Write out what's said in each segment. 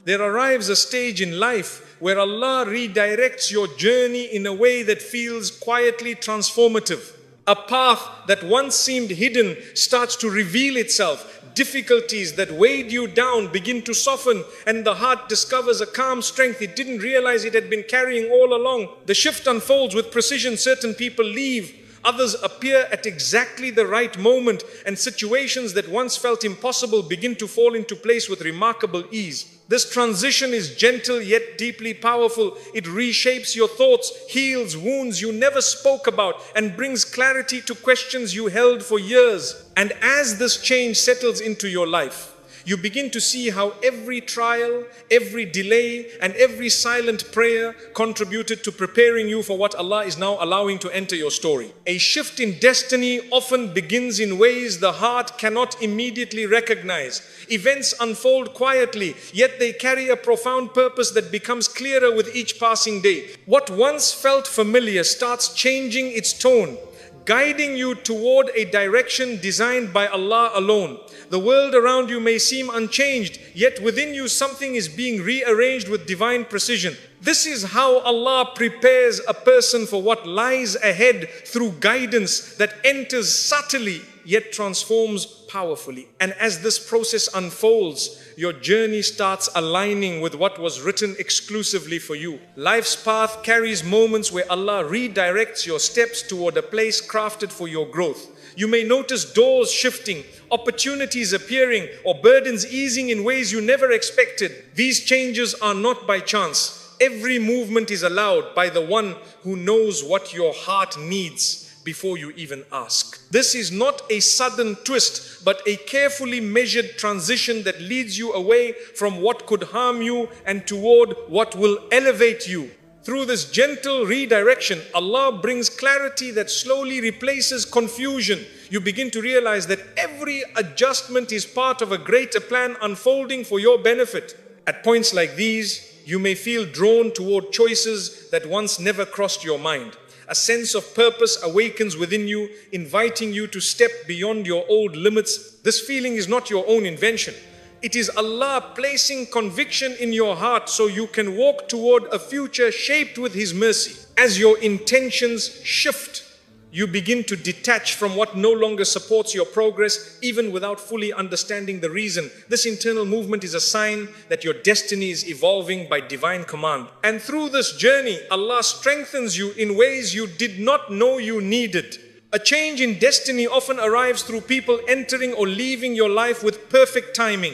There arrives a stage in life where Allah redirects your journey in a way that feels quietly transformative. A path that once seemed hidden starts to reveal itself. Difficulties that weighed you down begin to soften, and the heart discovers a calm strength it didn't realize it had been carrying all along. The shift unfolds with precision. Certain people leave, others appear at exactly the right moment, and situations that once felt impossible begin to fall into place with remarkable ease. This transition is gentle yet deeply powerful. It reshapes your thoughts, heals wounds you never spoke about, and brings clarity to questions you held for years. And as this change settles into your life, you begin to see how every trial, every delay, and every silent prayer contributed to preparing you for what Allah is now allowing to enter your story. A shift in destiny often begins in ways the heart cannot immediately recognize. Events unfold quietly, yet they carry a profound purpose that becomes clearer with each passing day. What once felt familiar starts changing its tone, guiding you toward a direction designed by Allah alone. The world around you may seem unchanged, yet within you something is being rearranged with divine precision. This is how Allah prepares a person for what lies ahead through guidance that enters subtly yet transforms powerfully. And as this process unfolds, your journey starts aligning with what was written exclusively for you. Life's path carries moments where Allah redirects your steps toward a place crafted for your growth. You may notice doors shifting, opportunities appearing, or burdens easing in ways you never expected. These changes are not by chance. Every movement is allowed by the one who knows what your heart needs before you even ask. This is not a sudden twist, but a carefully measured transition that leads you away from what could harm you and toward what will elevate you. Through this gentle redirection, Allah brings clarity that slowly replaces confusion. You begin to realize that every adjustment is part of a greater plan unfolding for your benefit. At points like these, you may feel drawn toward choices that once never crossed your mind. A sense of purpose awakens within you, inviting you to step beyond your old limits. This feeling is not your own invention. It is Allah placing conviction in your heart so you can walk toward a future shaped with His mercy. As your intentions shift, you begin to detach from what no longer supports your progress, even without fully understanding the reason. This internal movement is a sign that your destiny is evolving by divine command. And through this journey, Allah strengthens you in ways you did not know you needed. A change in destiny often arrives through people entering or leaving your life with perfect timing.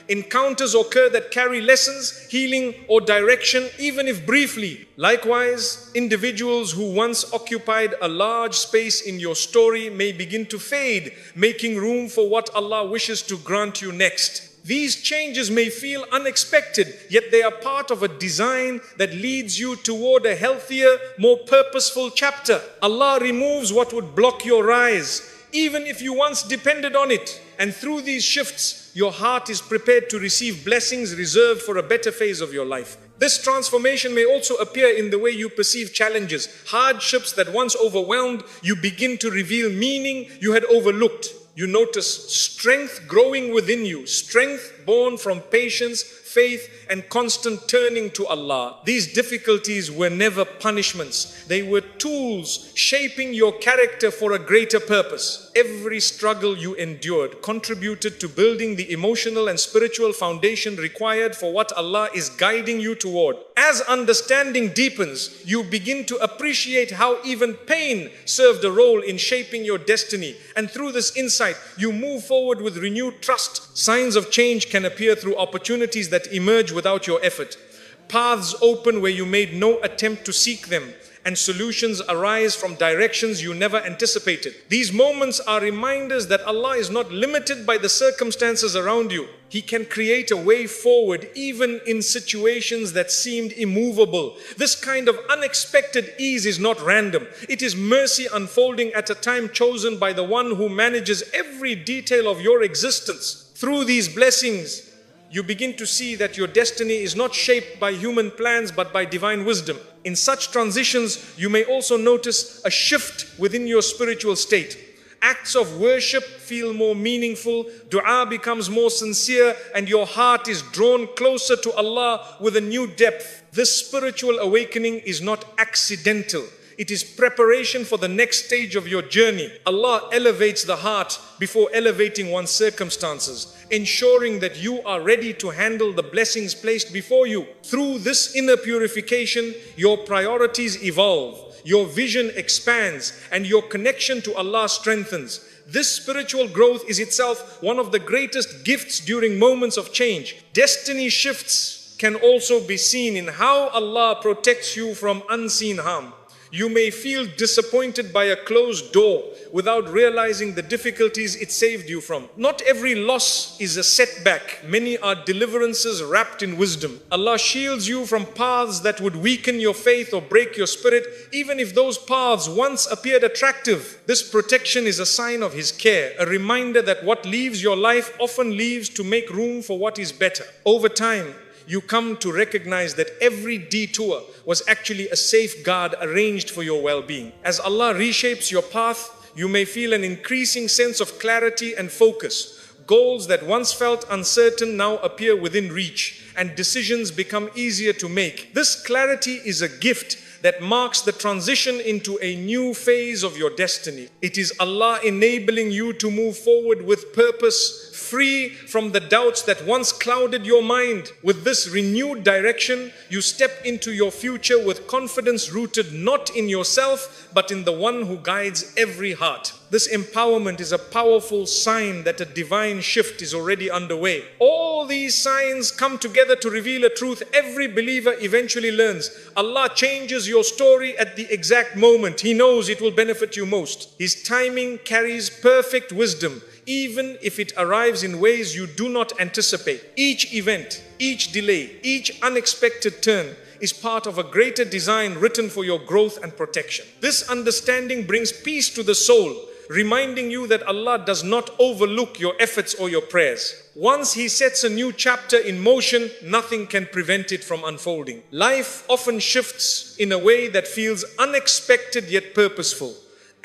Encounters occur that carry lessons, healing, or direction, even if briefly. Likewise, individuals who once occupied a large space in your story may begin to fade, making room for what Allah wishes to grant you next. These changes may feel unexpected, yet they are part of a design that leads you toward a healthier, more purposeful chapter. Allah removes what would block your rise, even if you once depended on it. And through these shifts, your heart is prepared to receive blessings reserved for a better phase of your life. This transformation may also appear in the way you perceive challenges. Hardships that once overwhelmed you begin to reveal meaning you had overlooked. You notice strength growing within you, strength born from patience, faith, and constant turning to Allah. These difficulties were never punishments. They were tools shaping your character for a greater purpose. Every struggle you endured contributed to building the emotional and spiritual foundation required for what Allah is guiding you toward. As understanding deepens, you begin to appreciate how even pain served a role in shaping your destiny. And through this insight, you move forward with renewed trust. Signs of change can appear through opportunities that emerge without your effort. Paths open where you made no attempt to seek them, and solutions arise from directions you never anticipated. These moments are reminders that Allah is not limited by the circumstances around you. He can create a way forward even in situations that seemed immovable. This kind of unexpected ease is not random. It is mercy unfolding at a time chosen by the one who manages every detail of your existence. Through these blessings, you begin to see that your destiny is not shaped by human plans but by divine wisdom. In such transitions, you may also notice a shift within your spiritual state. Acts of worship feel more meaningful, dua becomes more sincere, and your heart is drawn closer to Allah with a new depth. This spiritual awakening is not accidental. It is preparation for the next stage of your journey. Allah elevates the heart before elevating one's circumstances, ensuring that you are ready to handle the blessings placed before you. Through this inner purification, your priorities evolve, your vision expands, and your connection to Allah strengthens. This spiritual growth is itself one of the greatest gifts during moments of change. Destiny shifts can also be seen in how Allah protects you from unseen harm. You may feel disappointed by a closed door without realizing the difficulties it saved you from. Not every loss is a setback. Many are deliverances wrapped in wisdom. Allah shields you from paths that would weaken your faith or break your spirit, even if those paths once appeared attractive. This protection is a sign of His care, a reminder that what leaves your life often leaves to make room for what is better. Over time, you come to recognize that every detour was actually a safeguard arranged for your well-being. As Allah reshapes your path, you may feel an increasing sense of clarity and focus. Goals that once felt uncertain now appear within reach, and decisions become easier to make. This clarity is a gift that marks the transition into a new phase of your destiny. It is Allah enabling you to move forward with purpose, free from the doubts that once clouded your mind. With this renewed direction, you step into your future with confidence rooted not in yourself, but in the one who guides every heart. This empowerment is a powerful sign that a divine shift is already underway. All these signs come together to reveal a truth every believer eventually learns. Allah changes your story at the exact moment He knows it will benefit you most. His timing carries perfect wisdom, even if it arrives in ways you do not anticipate. Each event, each delay, each unexpected turn is part of a greater design written for your growth and protection. This understanding brings peace to the soul, reminding you that Allah does not overlook your efforts or your prayers. Once He sets a new chapter in motion, nothing can prevent it from unfolding. Life often shifts in a way that feels unexpected yet purposeful,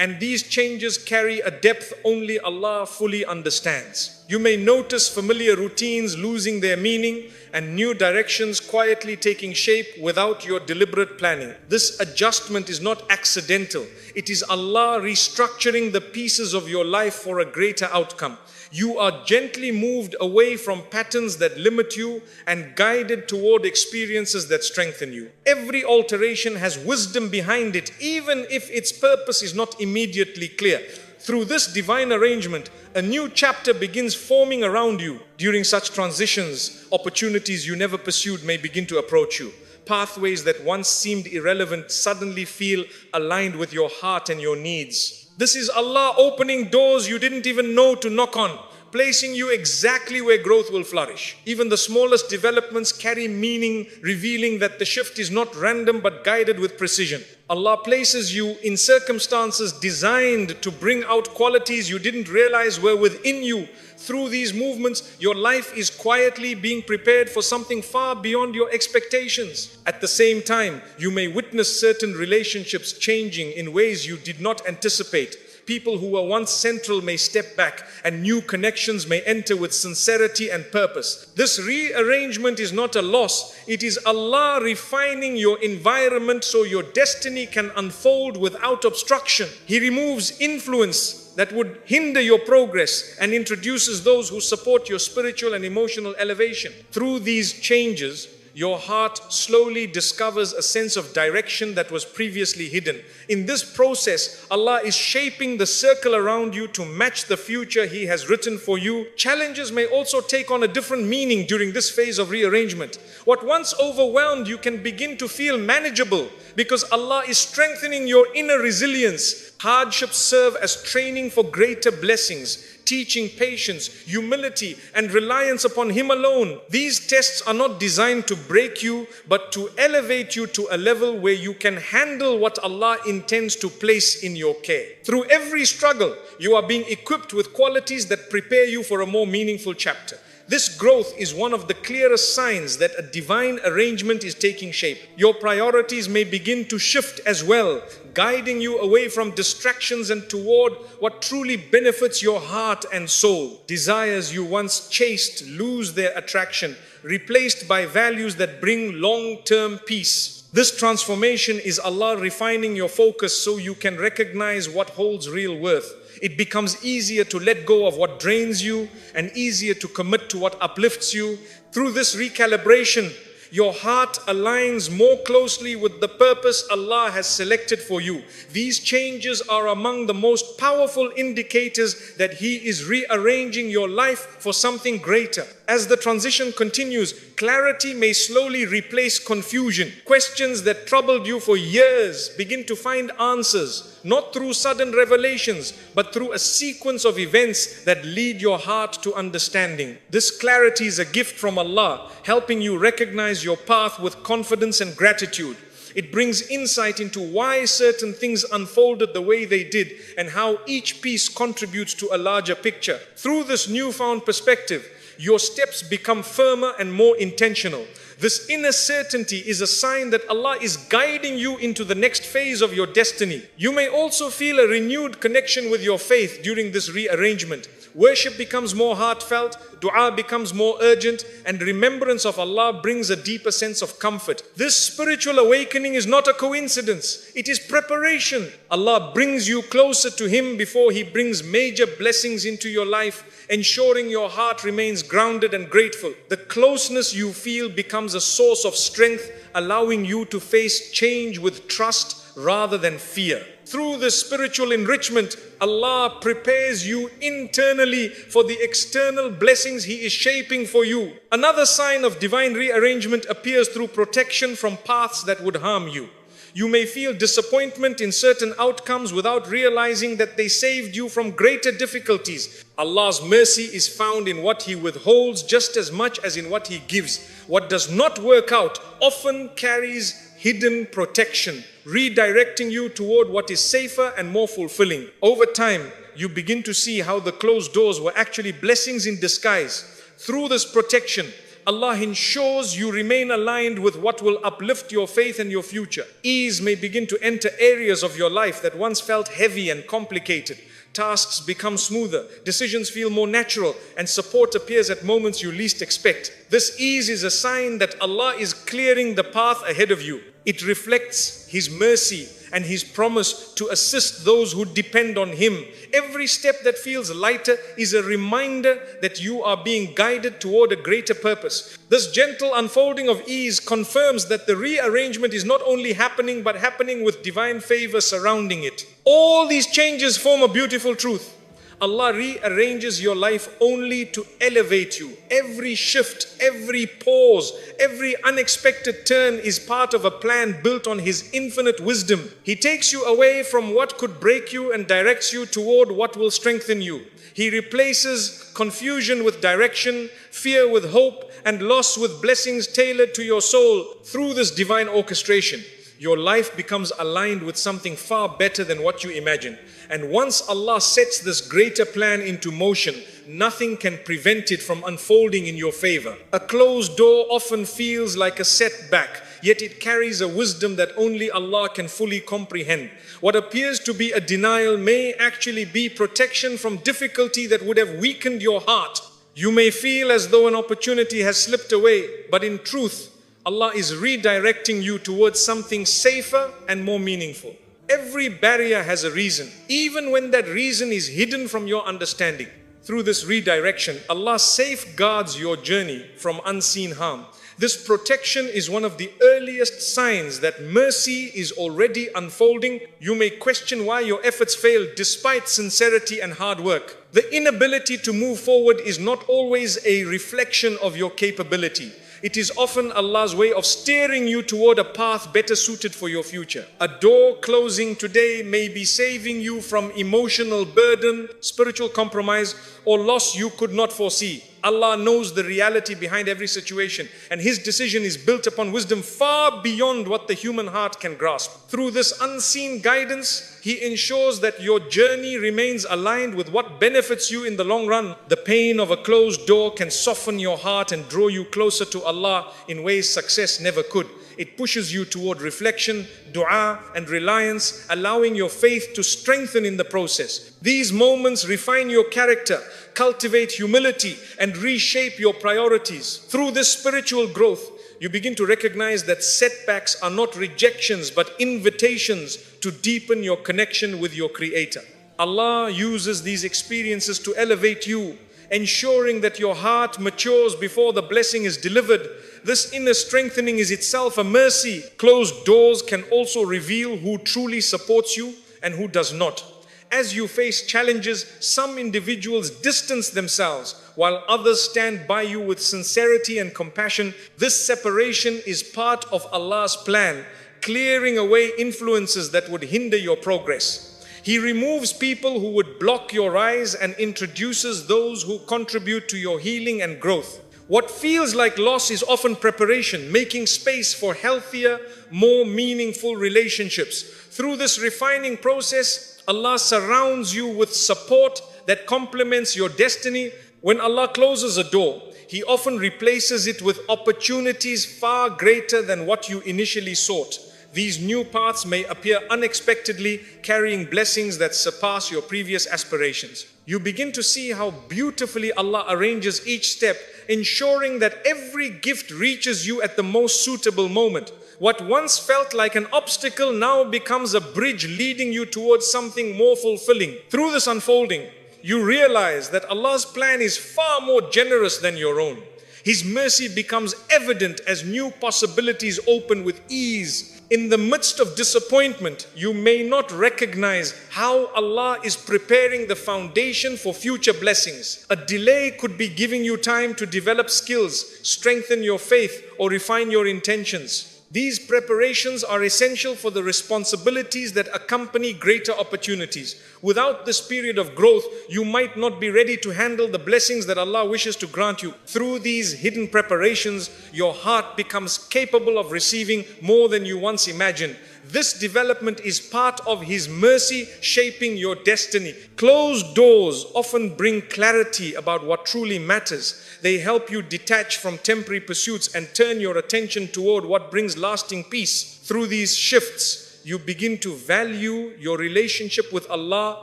and these changes carry a depth only Allah fully understands. You may notice familiar routines losing their meaning and new directions quietly taking shape without your deliberate planning. This adjustment is not accidental. It is Allah restructuring the pieces of your life for a greater outcome. You are gently moved away from patterns that limit you and guided toward experiences that strengthen you. Every alteration has wisdom behind it, even if its purpose is not immediately clear. Through this divine arrangement, a new chapter begins forming around you. During such transitions, opportunities you never pursued may begin to approach you. Pathways that once seemed irrelevant suddenly feel aligned with your heart and your needs. This is Allah opening doors you didn't even know to knock on, placing you exactly where growth will flourish. Even the smallest developments carry meaning, revealing that the shift is not random but guided with precision. Allah places you in circumstances designed to bring out qualities you didn't realize were within you. Through these movements, your life is quietly being prepared for something far beyond your expectations. At the same time, you may witness certain relationships changing in ways you did not anticipate. People who were once central may step back, and new connections may enter with sincerity and purpose. This rearrangement is not a loss. It is Allah refining your environment so your destiny can unfold without obstruction. He removes influence that would hinder your progress and introduces those who support your spiritual and emotional elevation. Through these changes, your heart slowly discovers a sense of direction that was previously hidden. In this process, Allah is shaping the circle around you to match the future He has written for you. Challenges may also take on a different meaning during this phase of rearrangement. What once overwhelmed you can begin to feel manageable because Allah is strengthening your inner resilience. Hardships serve as training for greater blessings, teaching patience, humility, and reliance upon Him alone. These tests are not designed to break you, but to elevate you to a level where you can handle what Allah intends to place in your care. Through every struggle, you are being equipped with qualities that prepare you for a more meaningful chapter. This growth is one of the clearest signs that a divine arrangement is taking shape. Your priorities may begin to shift as well, guiding you away from distractions and toward what truly benefits your heart and soul. Desires you once chased lose their attraction, replaced by values that bring long-term peace. This transformation is Allah refining your focus so you can recognize what holds real worth. It becomes easier to let go of what drains you and easier to commit to what uplifts you. Through this recalibration, your heart aligns more closely with the purpose Allah has selected for you. These changes are among the most powerful indicators that He is rearranging your life for something greater. As the transition continues, clarity may slowly replace confusion. Questions that troubled you for years begin to find answers, not through sudden revelations, but through a sequence of events that lead your heart to understanding. This clarity is a gift from Allah, helping you recognize your path with confidence and gratitude. It brings insight into why certain things unfolded the way they did and how each piece contributes to a larger picture. Through this newfound perspective, your steps become firmer and more intentional. This inner certainty is a sign that Allah is guiding you into the next phase of your destiny. You may also feel a renewed connection with your faith during this rearrangement. Worship becomes more heartfelt, dua becomes more urgent, and remembrance of Allah brings a deeper sense of comfort. This spiritual awakening is not a coincidence. It is preparation. Allah brings you closer to Him before He brings major blessings into your life, ensuring your heart remains grounded and grateful. The closeness you feel becomes a source of strength, allowing you to face change with trust rather than fear. Through this spiritual enrichment, Allah prepares you internally for the external blessings He is shaping for you. Another sign of divine rearrangement appears through protection from paths that would harm you. You may feel disappointment in certain outcomes without realizing that they saved you from greater difficulties. Allah's mercy is found in what He withholds just as much as in what He gives. What does not work out often carries hidden protection, redirecting you toward what is safer and more fulfilling. Over time, you begin to see how the closed doors were actually blessings in disguise. Through this protection, Allah ensures you remain aligned with what will uplift your faith and your future. Ease may begin to enter areas of your life that once felt heavy and complicated. Tasks become smoother, decisions feel more natural, and support appears at moments you least expect. This ease is a sign that Allah is clearing the path ahead of you. It reflects His mercy and His promise to assist those who depend on Him. Every step that feels lighter is a reminder that you are being guided toward a greater purpose. This gentle unfolding of ease confirms that the rearrangement is not only happening, but happening with divine favor surrounding it. All these changes form a beautiful truth. Allah rearranges your life only to elevate you. Every shift, every pause, every unexpected turn is part of a plan built on His infinite wisdom. He takes you away from what could break you and directs you toward what will strengthen you. He replaces confusion with direction, fear with hope, and loss with blessings tailored to your soul. Through this divine orchestration, your life becomes aligned with something far better than what you imagine. And once Allah sets this greater plan into motion, nothing can prevent it from unfolding in your favor. A closed door often feels like a setback, yet it carries a wisdom that only Allah can fully comprehend. What appears to be a denial may actually be protection from difficulty that would have weakened your heart. You may feel as though an opportunity has slipped away, but in truth, Allah is redirecting you towards something safer and more meaningful. Every barrier has a reason, even when that reason is hidden from your understanding. Through this redirection, Allah safeguards your journey from unseen harm. This protection is one of the earliest signs that mercy is already unfolding. You may question why your efforts failed despite sincerity and hard work. The inability to move forward is not always a reflection of your capability. It is often Allah's way of steering you toward a path better suited for your future. A door closing today may be saving you from emotional burden, spiritual compromise, or loss you could not foresee. Allah knows the reality behind every situation, and His decision is built upon wisdom far beyond what the human heart can grasp. Through this unseen guidance, He ensures that your journey remains aligned with what benefits you in the long run. The pain of a closed door can soften your heart and draw you closer to Allah in ways success never could. It pushes you toward reflection, dua, and reliance, allowing your faith to strengthen in the process. These moments refine your character, cultivate humility, and reshape your priorities. Through this spiritual growth, you begin to recognize that setbacks are not rejections but invitations to deepen your connection with your Creator. Allah uses these experiences to elevate you, ensuring that your heart matures before the blessing is delivered. This inner strengthening is itself a mercy. Closed doors can also reveal who truly supports you and who does not. As you face challenges, some individuals distance themselves while others stand by you with sincerity and compassion. This separation is part of Allah's plan, clearing away influences that would hinder your progress. He removes people who would block your rise and introduces those who contribute to your healing and growth. What feels like loss is often preparation, making space for healthier, more meaningful relationships. Through this refining process, Allah surrounds you with support that complements your destiny. When Allah closes a door, He often replaces it with opportunities far greater than what you initially sought. These new paths may appear unexpectedly, carrying blessings that surpass your previous aspirations. You begin to see how beautifully Allah arranges each step, ensuring that every gift reaches you at the most suitable moment. What once felt like an obstacle now becomes a bridge leading you towards something more fulfilling. Through this unfolding, you realize that Allah's plan is far more generous than your own. His mercy becomes evident as new possibilities open with ease. In the midst of disappointment, you may not recognize how Allah is preparing the foundation for future blessings. A delay could be giving you time to develop skills, strengthen your faith, or refine your intentions. These preparations are essential for the responsibilities that accompany greater opportunities. Without this period of growth, you might not be ready to handle the blessings that Allah wishes to grant you. Through these hidden preparations, your heart becomes capable of receiving more than you once imagined. This development is part of His mercy shaping your destiny. Closed doors often bring clarity about what truly matters. They help you detach from temporary pursuits and turn your attention toward what brings lasting peace. Through these shifts, you begin to value your relationship with Allah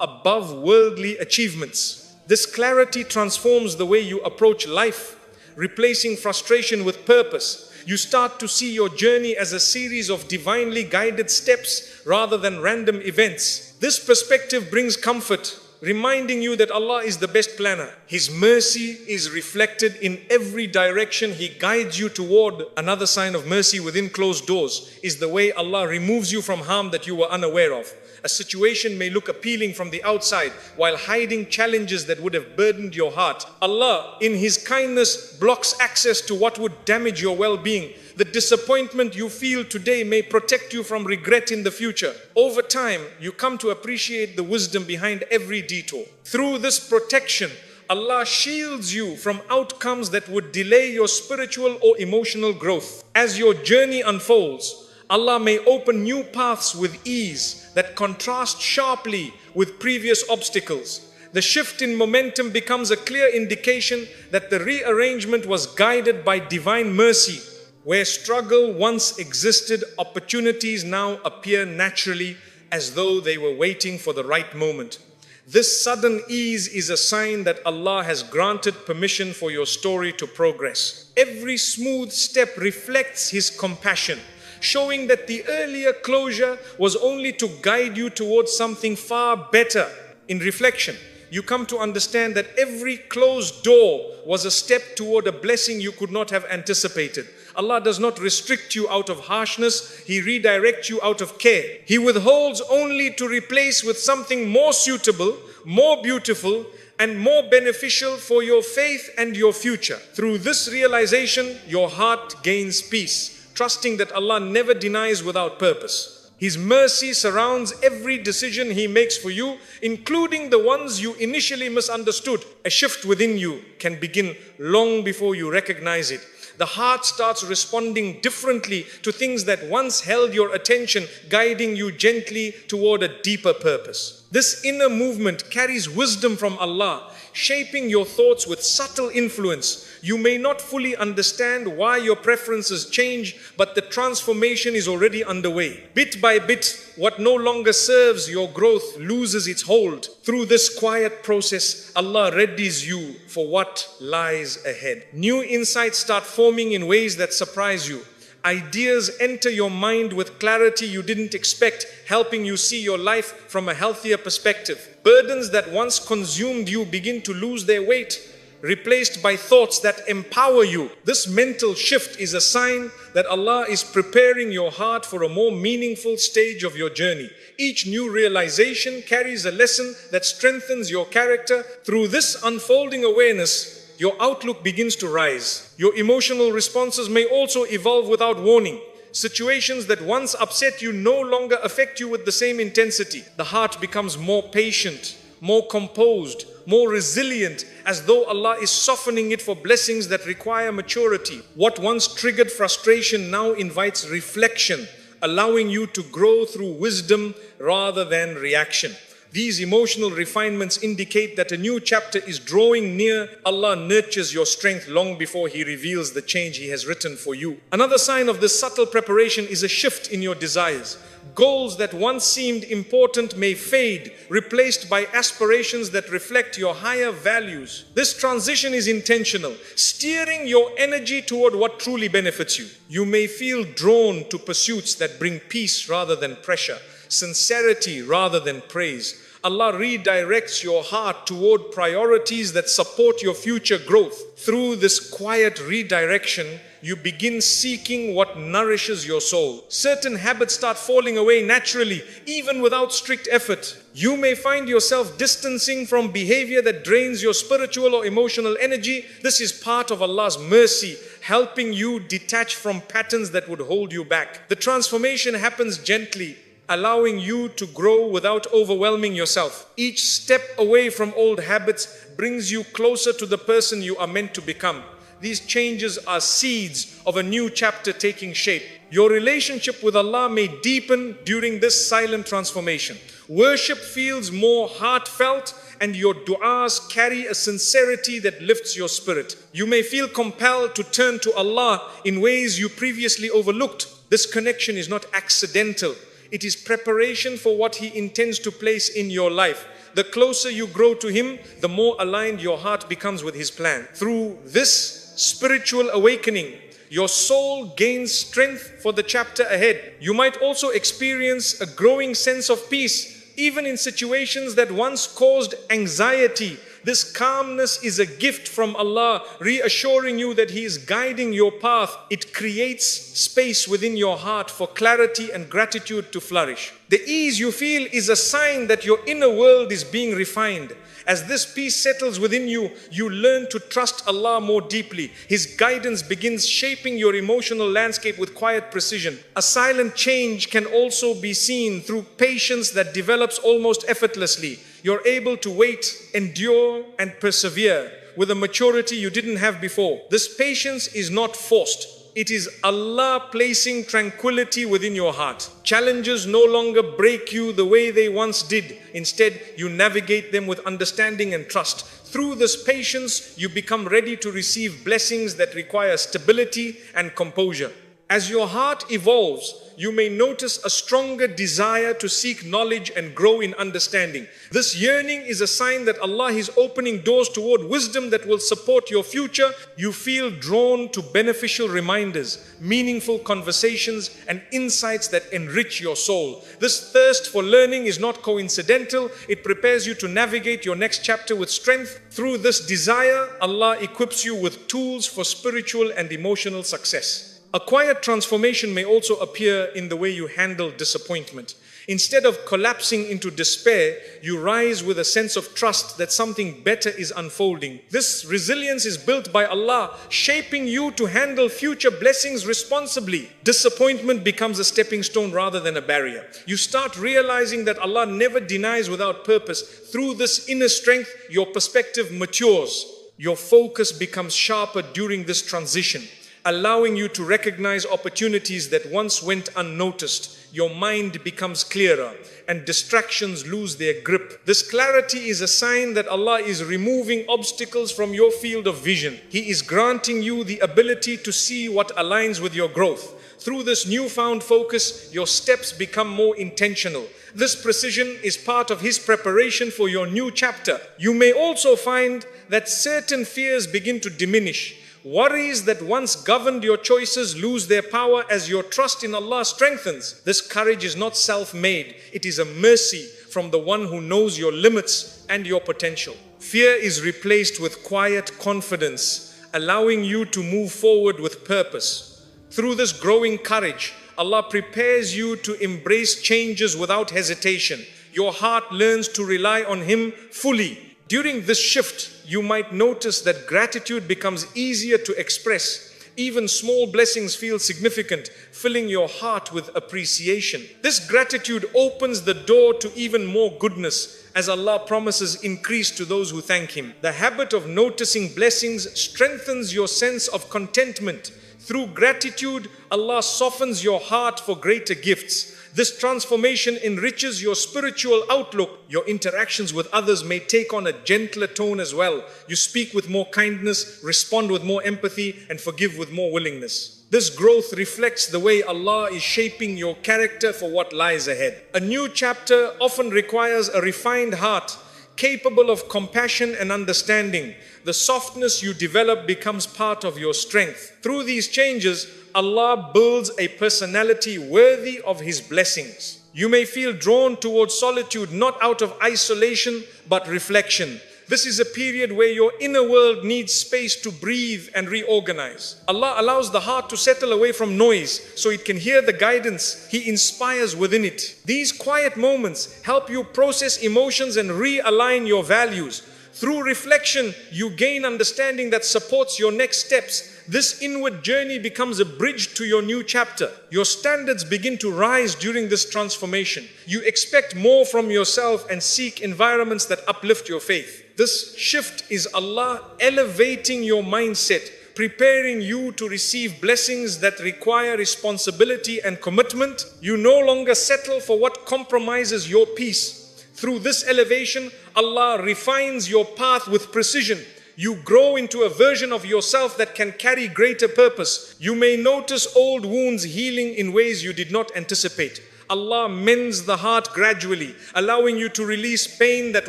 above worldly achievements. This clarity transforms the way you approach life, replacing frustration with purpose. You start to see your journey as a series of divinely guided steps rather than random events. This perspective brings comfort, reminding you that Allah is the best planner. His mercy is reflected in every direction He guides you toward. Another sign of mercy within closed doors is the way Allah removes you from harm that you were unaware of. A situation may look appealing from the outside while hiding challenges that would have burdened your heart. Allah, in His kindness, blocks access to what would damage your well-being. The disappointment you feel today may protect you from regret in the future. Over time, you come to appreciate the wisdom behind every detour. Through this protection, Allah shields you from outcomes that would delay your spiritual or emotional growth. As your journey unfolds, Allah may open new paths with ease that contrast sharply with previous obstacles. The shift in momentum becomes a clear indication that the rearrangement was guided by divine mercy. Where struggle once existed, opportunities now appear naturally as though they were waiting for the right moment. This sudden ease is a sign that Allah has granted permission for your story to progress. Every smooth step reflects His compassion, showing that the earlier closure was only to guide you towards something far better. In reflection, you come to understand that every closed door was a step toward a blessing you could not have anticipated. Allah does not restrict you out of harshness, He redirects you out of care. He withholds only to replace with something more suitable, more beautiful, and more beneficial for your faith and your future. Through this realization, your heart gains peace, trusting that Allah never denies without purpose. His mercy surrounds every decision He makes for you, including the ones you initially misunderstood. A shift within you can begin long before you recognize it. The heart starts responding differently to things that once held your attention, guiding you gently toward a deeper purpose. This inner movement carries wisdom from Allah, shaping your thoughts with subtle influence. You may not fully understand why your preferences change, but the transformation is already underway. Bit by bit, what no longer serves your growth loses its hold. Through this quiet process, Allah readies you for what lies ahead. New insights start forming in ways that surprise you. Ideas enter your mind with clarity you didn't expect, helping you see your life from a healthier perspective. Burdens that once consumed you begin to lose their weight, replaced by thoughts that empower you. This mental shift is a sign that Allah is preparing your heart for a more meaningful stage of your journey. Each new realization carries a lesson that strengthens your character. Through this unfolding awareness, your outlook begins to rise. Your emotional responses may also evolve without warning. Situations that once upset you no longer affect you with the same intensity. The heart becomes more patient, more composed, more resilient, as though Allah is softening it for blessings that require maturity. What once triggered frustration now invites reflection, allowing you to grow through wisdom rather than reaction. These emotional refinements indicate that a new chapter is drawing near. Allah nurtures your strength long before He reveals the change He has written for you. Another sign of this subtle preparation is a shift in your desires. Goals that once seemed important may fade, replaced by aspirations that reflect your higher values. This transition is intentional, steering your energy toward what truly benefits you. You may feel drawn to pursuits that bring peace rather than pressure, sincerity rather than praise. Allah redirects your heart toward priorities that support your future growth. Through this quiet redirection, you begin seeking what nourishes your soul. Certain habits start falling away naturally, even without strict effort. You may find yourself distancing from behavior that drains your spiritual or emotional energy. This is part of Allah's mercy, helping you detach from patterns that would hold you back. The transformation happens gently, allowing you to grow without overwhelming yourself. Each step away from old habits brings you closer to the person you are meant to become. These changes are seeds of a new chapter taking shape. Your relationship with Allah may deepen during this silent transformation. Worship feels more heartfelt, and your du'as carry a sincerity that lifts your spirit. You may feel compelled to turn to Allah in ways you previously overlooked. This connection is not accidental. It is preparation for what He intends to place in your life. The closer you grow to Him, the more aligned your heart becomes with His plan. Through this spiritual awakening, your soul gains strength for the chapter ahead. You might also experience a growing sense of peace, even in situations that once caused anxiety. This calmness is a gift from Allah, reassuring you that He is guiding your path. It creates space within your heart for clarity and gratitude to flourish. The ease you feel is a sign that your inner world is being refined. As this peace settles within you, you learn to trust Allah more deeply. His guidance begins shaping your emotional landscape with quiet precision. A silent change can also be seen through patience that develops almost effortlessly. You're able to wait, endure, and persevere with a maturity you didn't have before. This patience is not forced. It is Allah placing tranquility within your heart. Challenges no longer break you the way they once did. Instead, you navigate them with understanding and trust. Through this patience, you become ready to receive blessings that require stability and composure. As your heart evolves, you may notice a stronger desire to seek knowledge and grow in understanding. This yearning is a sign that Allah is opening doors toward wisdom that will support your future. You feel drawn to beneficial reminders, meaningful conversations, and insights that enrich your soul. This thirst for learning is not coincidental. It prepares you to navigate your next chapter with strength. Through this desire, Allah equips you with tools for spiritual and emotional success. A quiet transformation may also appear in the way you handle disappointment. Instead of collapsing into despair, you rise with a sense of trust that something better is unfolding. This resilience is built by Allah, shaping you to handle future blessings responsibly. Disappointment becomes a stepping stone rather than a barrier. You start realizing that Allah never denies without purpose. Through this inner strength, your perspective matures. Your focus becomes sharper during this transition, allowing you to recognize opportunities that once went unnoticed. Your mind becomes clearer and distractions lose their grip. This clarity is a sign that Allah is removing obstacles from your field of vision. He is granting you the ability to see what aligns with your growth. Through this newfound focus, your steps become more intentional. This precision is part of His preparation for your new chapter. You may also find that certain fears begin to diminish. Worries that once governed your choices lose their power as your trust in Allah strengthens. This courage is not self-made. It is a mercy from the one who knows your limits and your potential. Fear is replaced with quiet confidence, allowing you to move forward with purpose. Through this growing courage, Allah prepares you to embrace changes without hesitation. Your heart learns to rely on Him fully. During this shift, you might notice that gratitude becomes easier to express. Even small blessings feel significant, filling your heart with appreciation. This gratitude opens the door to even more goodness, as Allah promises increase to those who thank Him. The habit of noticing blessings strengthens your sense of contentment. Through gratitude, Allah softens your heart for greater gifts. This transformation enriches your spiritual outlook. Your interactions with others may take on a gentler tone as well. You speak with more kindness, respond with more empathy, and forgive with more willingness. This growth reflects the way Allah is shaping your character for what lies ahead. A new chapter often requires a refined heart, capable of compassion and understanding. The softness you develop becomes part of your strength. Through these changes, Allah builds a personality worthy of His blessings. You may feel drawn towards solitude not out of isolation but reflection. This is a period where your inner world needs space to breathe and reorganize. Allah allows the heart to settle away from noise so it can hear the guidance He inspires within it. These quiet moments help you process emotions and realign your values. Through reflection, you gain understanding that supports your next steps. This inward journey becomes a bridge to your new chapter. Your standards begin to rise during this transformation. You expect more from yourself and seek environments that uplift your faith. This shift is Allah elevating your mindset, preparing you to receive blessings that require responsibility and commitment. You no longer settle for what compromises your peace. Through this elevation, Allah refines your path with precision. You grow into a version of yourself that can carry greater purpose. You may notice old wounds healing in ways you did not anticipate. Allah mends the heart gradually, allowing you to release pain that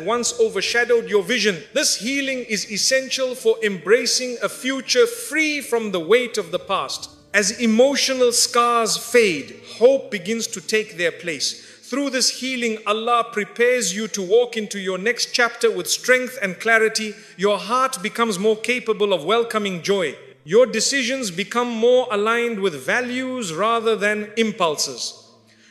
once overshadowed your vision. This healing is essential for embracing a future free from the weight of the past. As emotional scars fade, hope begins to take their place. Through this healing, Allah prepares you to walk into your next chapter with strength and clarity. Your heart becomes more capable of welcoming joy. Your decisions become more aligned with values rather than impulses.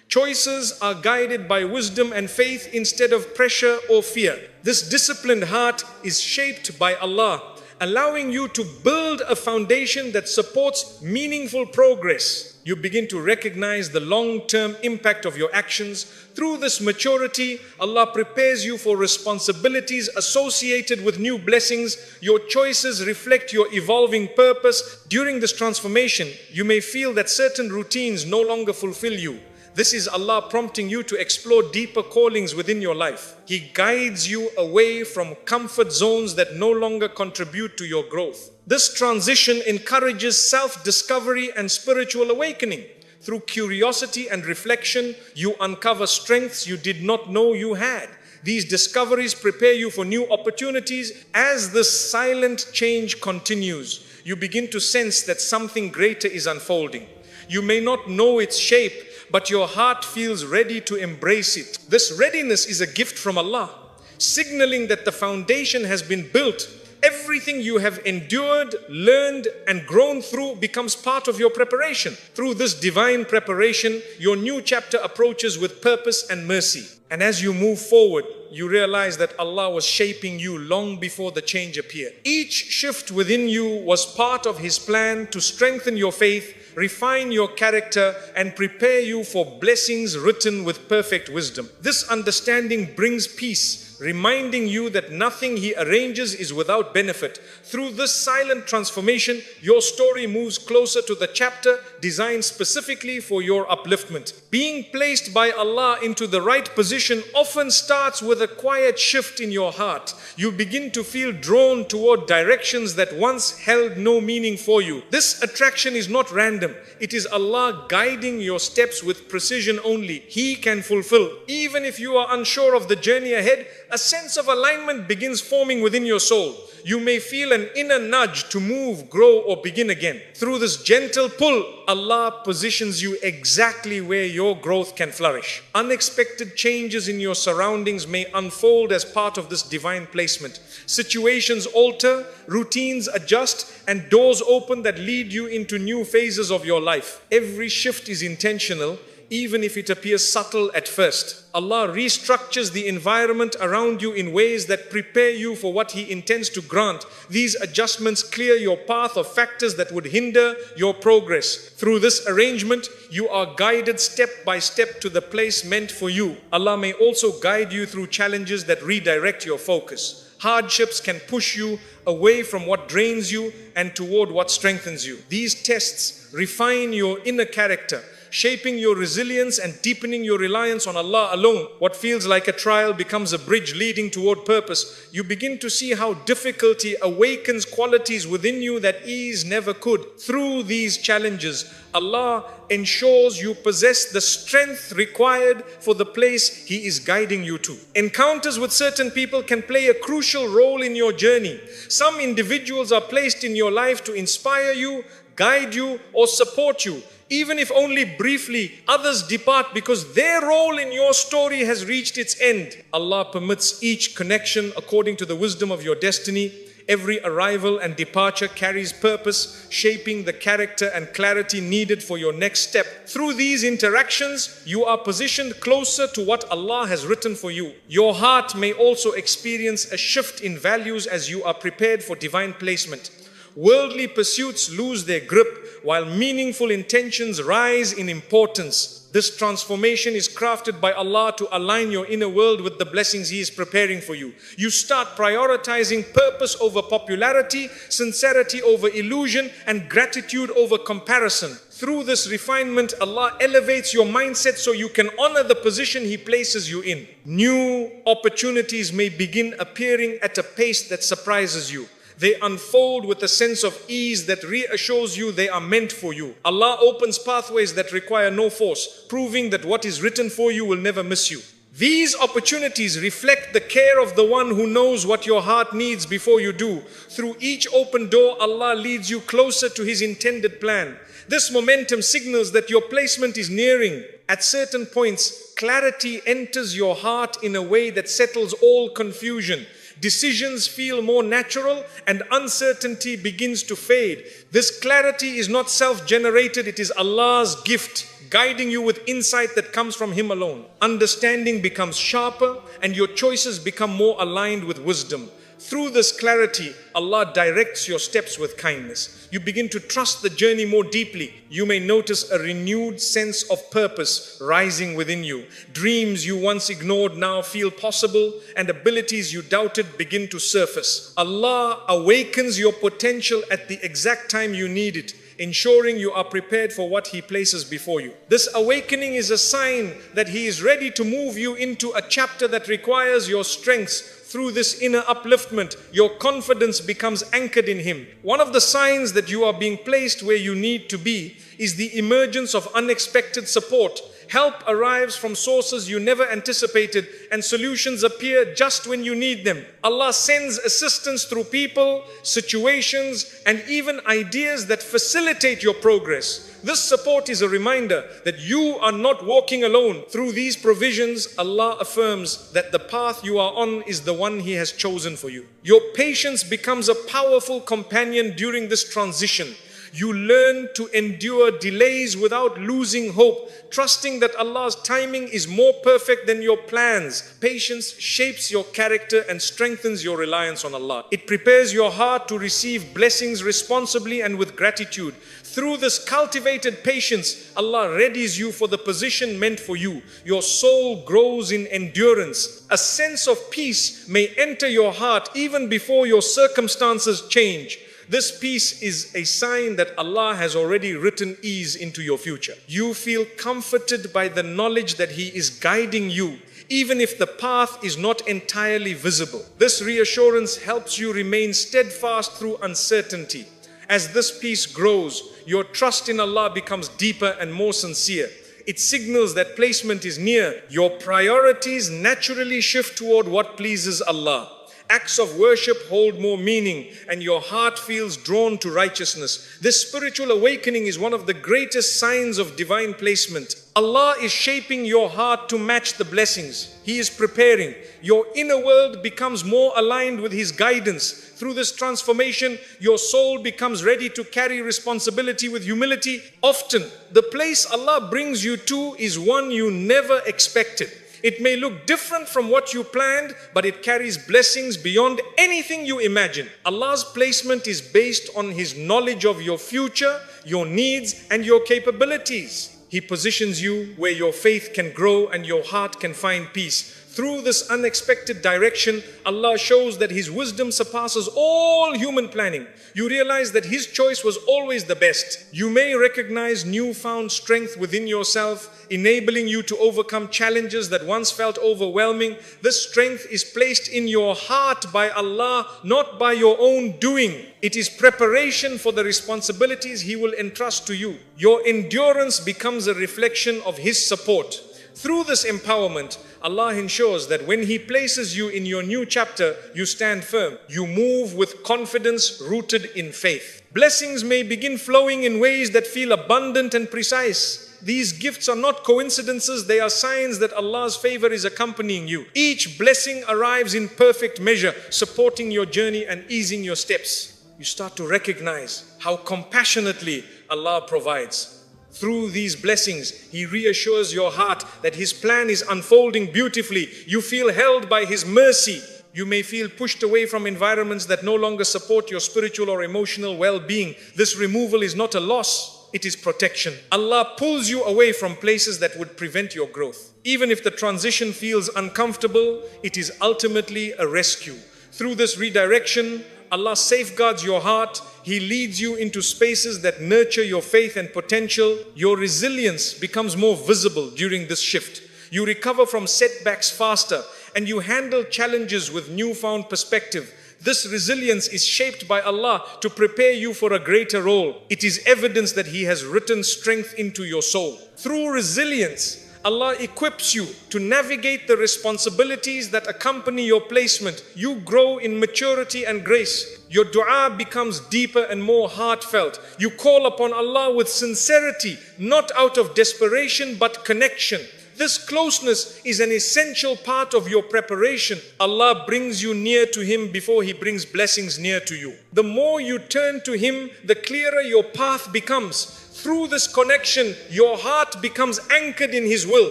Choices are guided by wisdom and faith instead of pressure or fear. This disciplined heart is shaped by Allah, allowing you to build a foundation that supports meaningful progress. You begin to recognize the long-term impact of your actions. Through this maturity, Allah prepares you for responsibilities associated with new blessings. Your choices reflect your evolving purpose. During this transformation, you may feel that certain routines no longer fulfill you. This is Allah prompting you to explore deeper callings within your life. He guides you away from comfort zones that no longer contribute to your growth. This transition encourages self-discovery and spiritual awakening. Through curiosity and reflection, you uncover strengths you did not know you had. These discoveries prepare you for new opportunities. As this silent change continues, you begin to sense that something greater is unfolding. You may not know its shape, but your heart feels ready to embrace it. This readiness is a gift from Allah, signaling that the foundation has been built. everything you have endured, learned, and grown through becomes part of your preparation. Through this divine preparation, your new chapter approaches with purpose and mercy. And as you move forward, you realize that Allah was shaping you long before the change appeared. Each shift within you was part of His plan to strengthen your faith, refine your character, and prepare you for blessings written with perfect wisdom. This understanding brings peace, reminding you that nothing He arranges is without benefit. Through this silent transformation, your story moves closer to the chapter designed specifically for your upliftment. Being placed by Allah into the right position often starts with a quiet shift in your heart. You begin to feel drawn toward directions that once held no meaning for you. This attraction is not random. It is Allah guiding your steps with precision only He can fulfill. Even if you are unsure of the journey ahead, a sense of alignment begins forming within your soul. You may feel an inner nudge to move, grow, or begin again. Through this gentle pull, Allah positions you exactly where your growth can flourish. Unexpected changes in your surroundings may unfold as part of this divine placement. Situations alter, routines adjust, and doors open that lead you into new phases of your life. Every shift is intentional, even if it appears subtle at first. Allah restructures the environment around you in ways that prepare you for what He intends to grant. These adjustments clear your path of factors that would hinder your progress. Through this arrangement, you are guided step by step to the place meant for you. Allah may also guide you through challenges that redirect your focus. Hardships can push you away from what drains you and toward what strengthens you. These tests refine your inner character, shaping your resilience and deepening your reliance on Allah alone. What feels like a trial becomes a bridge leading toward purpose. You begin to see how difficulty awakens qualities within you that ease never could. Through these challenges, Allah ensures you possess the strength required for the place He is guiding you to. Encounters with certain people can play a crucial role in your journey. Some individuals are placed in your life to inspire you, guide you, or support you. Even if only briefly, others depart because their role in your story has reached its end. Allah permits each connection according to the wisdom of your destiny. Every arrival and departure carries purpose, shaping the character and clarity needed for your next step. Through these interactions, you are positioned closer to what Allah has written for you. Your heart may also experience a shift in values as you are prepared for divine placement. Worldly pursuits lose their grip, while meaningful intentions rise in importance. This transformation is crafted by Allah to align your inner world with the blessings He is preparing for you. You start prioritizing purpose over popularity, sincerity over illusion, and gratitude over comparison. Through this refinement, Allah elevates your mindset so you can honor the position He places you in. New opportunities may begin appearing at a pace that surprises you. They unfold with a sense of ease that reassures you they are meant for you. Allah opens pathways that require no force, proving that what is written for you will never miss you. These opportunities reflect the care of the one who knows what your heart needs before you do. Through each open door, Allah leads you closer to His intended plan. This momentum signals that your placement is nearing. At certain points, clarity enters your heart in a way that settles all confusion. Decisions feel more natural and uncertainty begins to fade. This clarity is not self-generated, it is Allah's gift, guiding you with insight that comes from Him alone. Understanding becomes sharper and your choices become more aligned with wisdom. Through this clarity, Allah directs your steps with kindness. You begin to trust the journey more deeply. You may notice a renewed sense of purpose rising within you. Dreams you once ignored now feel possible, and abilities you doubted begin to surface. Allah awakens your potential at the exact time you need it, ensuring you are prepared for what He places before you. This awakening is a sign that He is ready to move you into a chapter that requires your strengths. Through this inner upliftment, your confidence becomes anchored in Him. One of the signs that you are being placed where you need to be is the emergence of unexpected support. Help arrives from sources you never anticipated, and solutions appear just when you need them. Allah sends assistance through people, situations, and even ideas that facilitate your progress. This support is a reminder that you are not walking alone. Through these provisions, Allah affirms that the path you are on is the one He has chosen for you. Your patience becomes a powerful companion during this transition. You learn to endure delays without losing hope, trusting that Allah's timing is more perfect than your plans. Patience shapes your character and strengthens your reliance on Allah. It prepares your heart to receive blessings responsibly and with gratitude. Through this cultivated patience, Allah readies you for the position meant for you. Your soul grows in endurance. A sense of peace may enter your heart even before your circumstances change. This peace is a sign that Allah has already written ease into your future. You feel comforted by the knowledge that He is guiding you, even if the path is not entirely visible. This reassurance helps you remain steadfast through uncertainty. As this peace grows, your trust in Allah becomes deeper and more sincere. It signals that placement is near. Your priorities naturally shift toward what pleases Allah. Acts of worship hold more meaning, and your heart feels drawn to righteousness. This spiritual awakening is one of the greatest signs of divine placement. Allah is shaping your heart to match the blessings He is preparing. Your inner world becomes more aligned with His guidance. Through this transformation, your soul becomes ready to carry responsibility with humility. Often, the place Allah brings you to is one you never expected. It may look different from what you planned, but it carries blessings beyond anything you imagine. Allah's placement is based on His knowledge of your future, your needs, and your capabilities. He positions you where your faith can grow and your heart can find peace. Through this unexpected direction, Allah shows that His wisdom surpasses all human planning. You realize that His choice was always the best. You may recognize newfound strength within yourself, enabling you to overcome challenges that once felt overwhelming. This strength is placed in your heart by Allah, not by your own doing. It is preparation for the responsibilities He will entrust to you. Your endurance becomes a reflection of His support. Through this empowerment, Allah ensures that when He places you in your new chapter, you stand firm. You move with confidence rooted in faith. Blessings may begin flowing in ways that feel abundant and precise. These gifts are not coincidences, they are signs that Allah's favor is accompanying you. Each blessing arrives in perfect measure, supporting your journey and easing your steps. You start to recognize how compassionately Allah provides. Through these blessings, He reassures your heart that His plan is unfolding beautifully. You feel held by His mercy. You may feel pushed away from environments that no longer support your spiritual or emotional well-being. This removal is not a loss, it is protection. Allah pulls you away from places that would prevent your growth. Even if the transition feels uncomfortable, it is ultimately a rescue. Through this redirection, Allah safeguards your heart. He leads you into spaces that nurture your faith and potential. Your resilience becomes more visible during this shift. You recover from setbacks faster, and you handle challenges with newfound perspective. This resilience is shaped by Allah to prepare you for a greater role. It is evidence that He has written strength into your soul. Through resilience, Allah equips you to navigate the responsibilities that accompany your placement. You grow in maturity and grace. Your dua becomes deeper and more heartfelt. You call upon Allah with sincerity, not out of desperation but connection. This closeness is an essential part of your preparation. Allah brings you near to Him before He brings blessings near to you. The more you turn to Him, the clearer your path becomes. Through this connection, your heart becomes anchored in His will.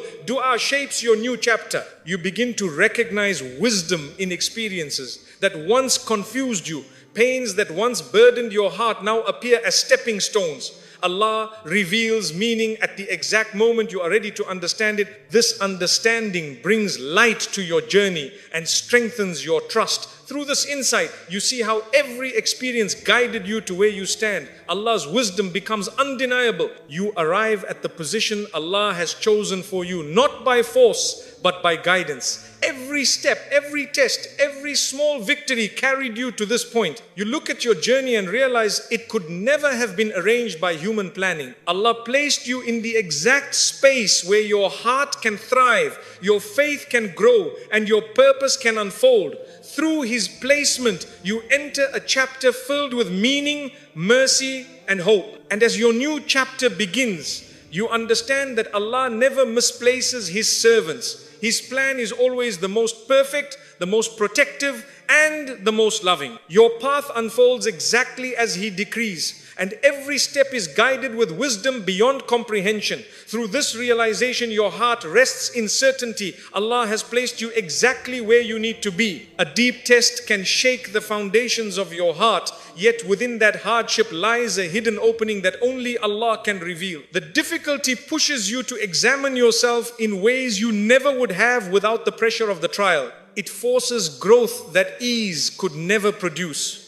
Dua shapes your new chapter. You begin to recognize wisdom in experiences that once confused you. Pains that once burdened your heart now appear as stepping stones. Allah reveals meaning at the exact moment you are ready to understand it. This understanding brings light to your journey and strengthens your trust. Through this insight, you see how every experience guided you to where you stand. Allah's wisdom becomes undeniable. You arrive at the position Allah has chosen for you, not by force, but by guidance. Every step, every test, every small victory carried you to this point. You look at your journey and realize it could never have been arranged by human planning. Allah placed you in the exact space where your heart can thrive, your faith can grow, and your purpose can unfold. Through His placement, you enter a chapter filled with meaning, mercy, and hope. And as your new chapter begins, you understand that Allah never misplaces His servants. His plan is always the most perfect, the most protective, and the most loving. Your path unfolds exactly as He decrees, and every step is guided with wisdom beyond comprehension. Through this realization, your heart rests in certainty. Allah has placed you exactly where you need to be. A deep test can shake the foundations of your heart, yet within that hardship lies a hidden opening that only Allah can reveal. The difficulty pushes you to examine yourself in ways you never would have without the pressure of the trial. It forces growth that ease could never produce.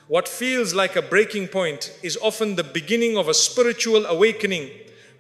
What feels like a breaking point is often the beginning of a spiritual awakening.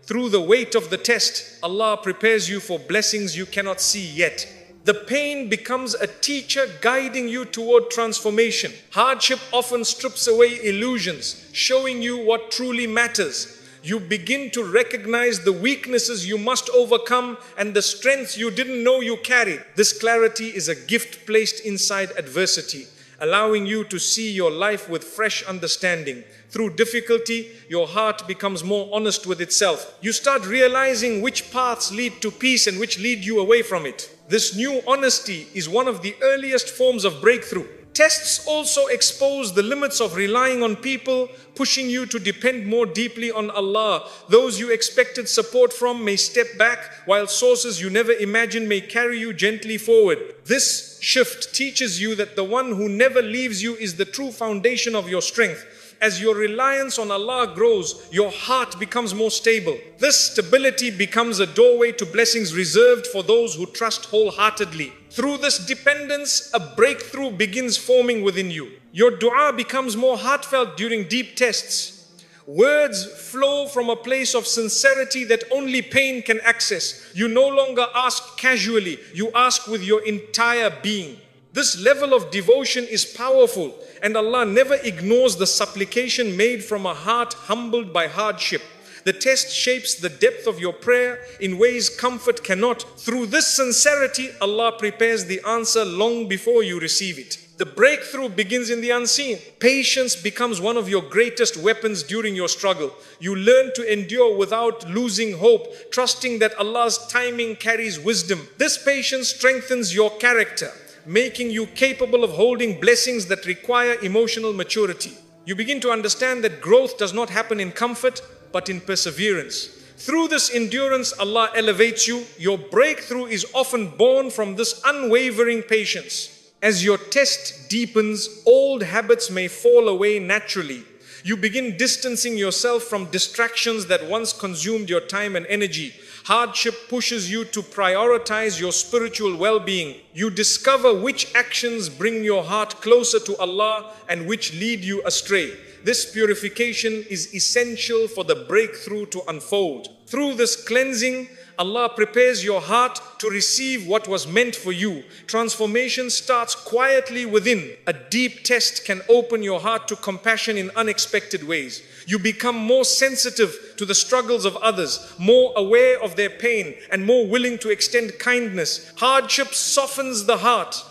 Through the weight of the test, Allah prepares you for blessings you cannot see yet. The pain becomes a teacher guiding you toward transformation. Hardship often strips away illusions, showing you what truly matters. You begin to recognize the weaknesses you must overcome and the strengths you didn't know you carried. This clarity is a gift placed inside adversity, allowing you to see your life with fresh understanding. Through difficulty, your heart becomes more honest with itself. You start realizing which paths lead to peace and which lead you away from it. This new honesty is one of the earliest forms of breakthrough. Tests also expose the limits of relying on people, pushing you to depend more deeply on Allah. Those you expected support from may step back, while sources you never imagined may carry you gently forward. This shift teaches you that the one who never leaves you is the true foundation of your strength. As your reliance on Allah grows, your heart becomes more stable. This stability becomes a doorway to blessings reserved for those who trust wholeheartedly. Through this dependence, a breakthrough begins forming within you. Your dua becomes more heartfelt during deep tests. Words flow from a place of sincerity that only pain can access. You no longer ask casually, you ask with your entire being. This level of devotion is powerful, and Allah never ignores the supplication made from a heart humbled by hardship. The test shapes the depth of your prayer in ways comfort cannot. Through this sincerity, Allah prepares the answer long before you receive it. The breakthrough begins in the unseen. Patience becomes one of your greatest weapons during your struggle. You learn to endure without losing hope, trusting that Allah's timing carries wisdom. This patience strengthens your character, making you capable of holding blessings that require emotional maturity. You begin to understand that growth does not happen in comfort, but in perseverance. Through this endurance, Allah elevates you. Your breakthrough is often born from this unwavering patience. As your test deepens, old habits may fall away naturally. You begin distancing yourself from distractions that once consumed your time and energy. Hardship pushes you to prioritize your spiritual well-being. You discover which actions bring your heart closer to Allah and which lead you astray. This purification is essential for the breakthrough to unfold. Through this cleansing, Allah prepares your heart to receive what was meant for you. Transformation starts quietly within. A deep test can open your heart to compassion in unexpected ways. You become more sensitive to the struggles of others, more aware of their pain, and more willing to extend kindness. Hardship softens the heart,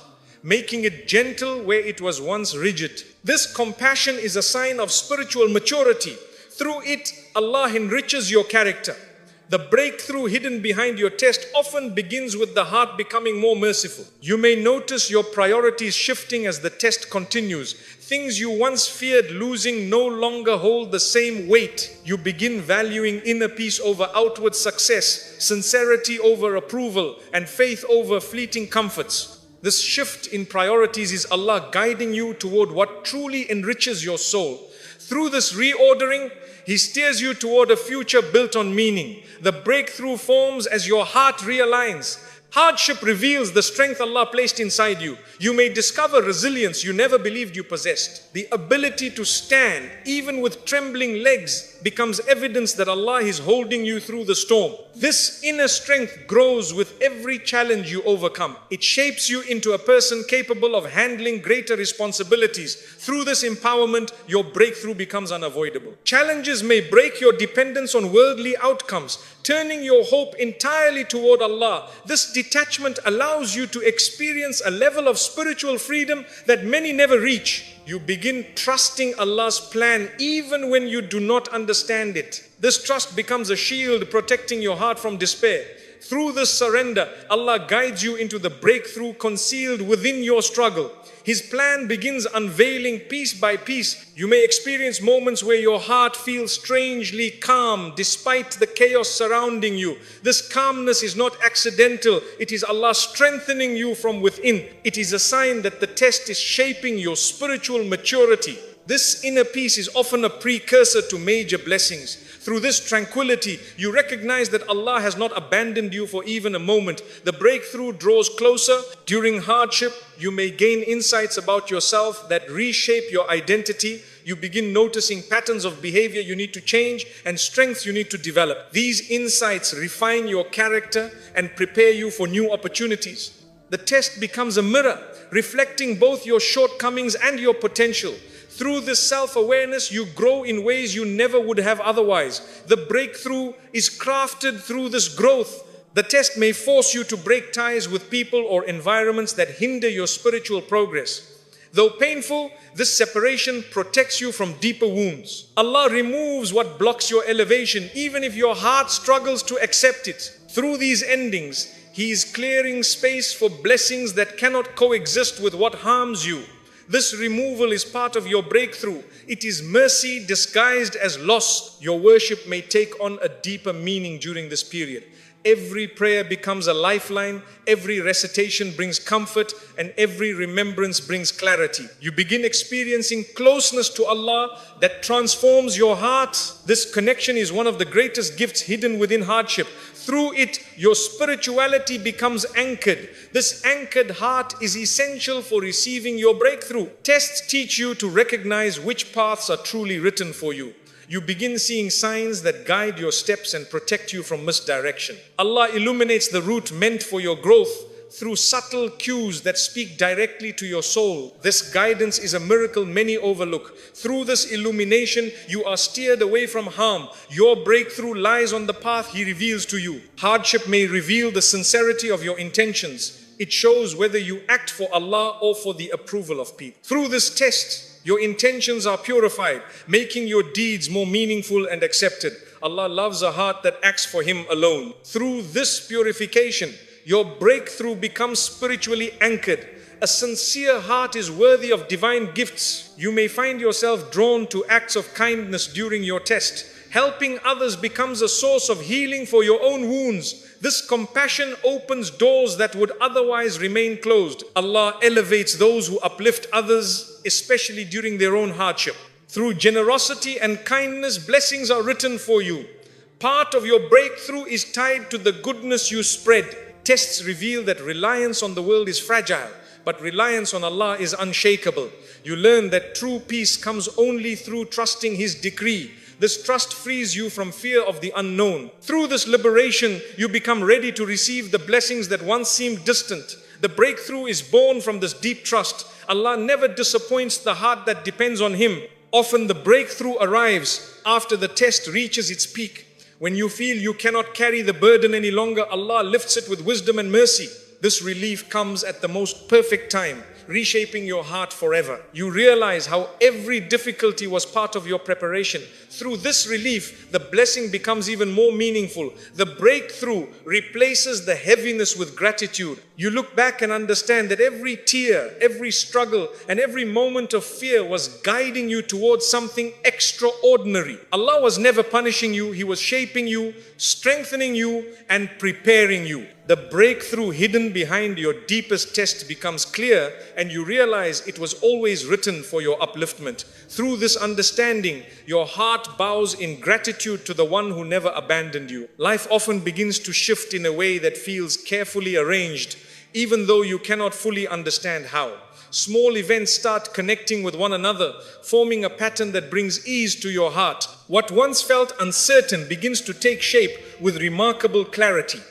making it gentle where it was once rigid. This compassion is a sign of spiritual maturity. Through it, Allah enriches your character. The breakthrough hidden behind your test often begins with the heart becoming more merciful. You may notice your priorities shifting as the test continues. Things you once feared losing no longer hold the same weight. You begin valuing inner peace over outward success, sincerity over approval, and faith over fleeting comforts. This shift in priorities is Allah guiding you toward what truly enriches your soul. Through this reordering, He steers you toward a future built on meaning. The breakthrough forms as your heart realigns. Hardship reveals the strength Allah placed inside you. You may discover resilience you never believed you possessed. The ability to stand, even with trembling legs, becomes evidence that Allah is holding you through the storm. This inner strength grows with every challenge you overcome. It shapes you into a person capable of handling greater responsibilities. Through this empowerment, your breakthrough becomes unavoidable. Challenges may break your dependence on worldly outcomes, turning your hope entirely toward Allah. This detachment allows you to experience a level of spiritual freedom that many never reach. You begin trusting Allah's plan even when you do not understand it. This trust becomes a shield protecting your heart from despair. Through this surrender, Allah guides you into the breakthrough concealed within your struggle. His plan begins unveiling piece by piece. You may experience moments where your heart feels strangely calm despite the chaos surrounding you. This calmness is not accidental. It is Allah strengthening you from within. It is a sign that the test is shaping your spiritual maturity. This inner peace is often a precursor to major blessings. Through this tranquility, you recognize that Allah has not abandoned you for even a moment. The breakthrough draws closer. During hardship, you may gain insights about yourself that reshape your identity. You begin noticing patterns of behavior you need to change and strengths you need to develop. These insights refine your character and prepare you for new opportunities. The test becomes a mirror, reflecting both your shortcomings and your potential. Through this self-awareness, you grow in ways you never would have otherwise. The breakthrough is crafted through this growth. The test may force you to break ties with people or environments that hinder your spiritual progress. Though painful, this separation protects you from deeper wounds. Allah removes what blocks your elevation, even if your heart struggles to accept it. Through these endings, He is clearing space for blessings that cannot coexist with what harms you. This removal is part of your breakthrough. It is mercy disguised as loss. Your worship may take on a deeper meaning during this period. Every prayer becomes a lifeline, every recitation brings comfort, and every remembrance brings clarity. You begin experiencing closeness to Allah that transforms your heart. This connection is one of the greatest gifts hidden within hardship. Through it, your spirituality becomes anchored. This anchored heart is essential for receiving your breakthrough. Tests teach you to recognize which paths are truly written for you. You begin seeing signs that guide your steps and protect you from misdirection. Allah illuminates the route meant for your growth through subtle cues that speak directly to your soul. This guidance is a miracle many overlook. Through this illumination, you are steered away from harm. Your breakthrough lies on the path He reveals to you. Hardship may reveal the sincerity of your intentions. It shows whether you act for Allah or for the approval of people. Through this test, your intentions are purified, making your deeds more meaningful and accepted. Allah loves a heart that acts for Him alone. Through this purification, your breakthrough becomes spiritually anchored. A sincere heart is worthy of divine gifts. You may find yourself drawn to acts of kindness during your test. Helping others becomes a source of healing for your own wounds. This compassion opens doors that would otherwise remain closed. Allah elevates those who uplift others, especially during their own hardship. Through generosity and kindness, blessings are written for you. Part of your breakthrough is tied to the goodness you spread. Tests reveal that reliance on the world is fragile, but reliance on Allah is unshakable. You learn that true peace comes only through trusting His decree. This trust frees you from fear of the unknown. Through this liberation, you become ready to receive the blessings that once seemed distant. The breakthrough is born from this deep trust. Allah never disappoints the heart that depends on Him. Often the breakthrough arrives after the test reaches its peak. When you feel you cannot carry the burden any longer, Allah lifts it with wisdom and mercy. This relief comes at the most perfect time, reshaping your heart forever. You realize how every difficulty was part of your preparation. Through this relief, the blessing becomes even more meaningful. The breakthrough replaces the heaviness with gratitude. You look back and understand that every tear, every struggle, and every moment of fear was guiding you towards something extraordinary. Allah was never punishing you. He was shaping you, strengthening you, and preparing you. The breakthrough hidden behind your deepest test becomes clear, and you realize it was always written for your upliftment. Through this understanding, your heart bows in gratitude to the one who never abandoned you. Life often begins to shift in a way that feels carefully arranged, even though you cannot fully understand how. Small events start connecting with one another, forming a pattern that brings ease to your heart. What once felt uncertain begins to take shape with remarkable clarity.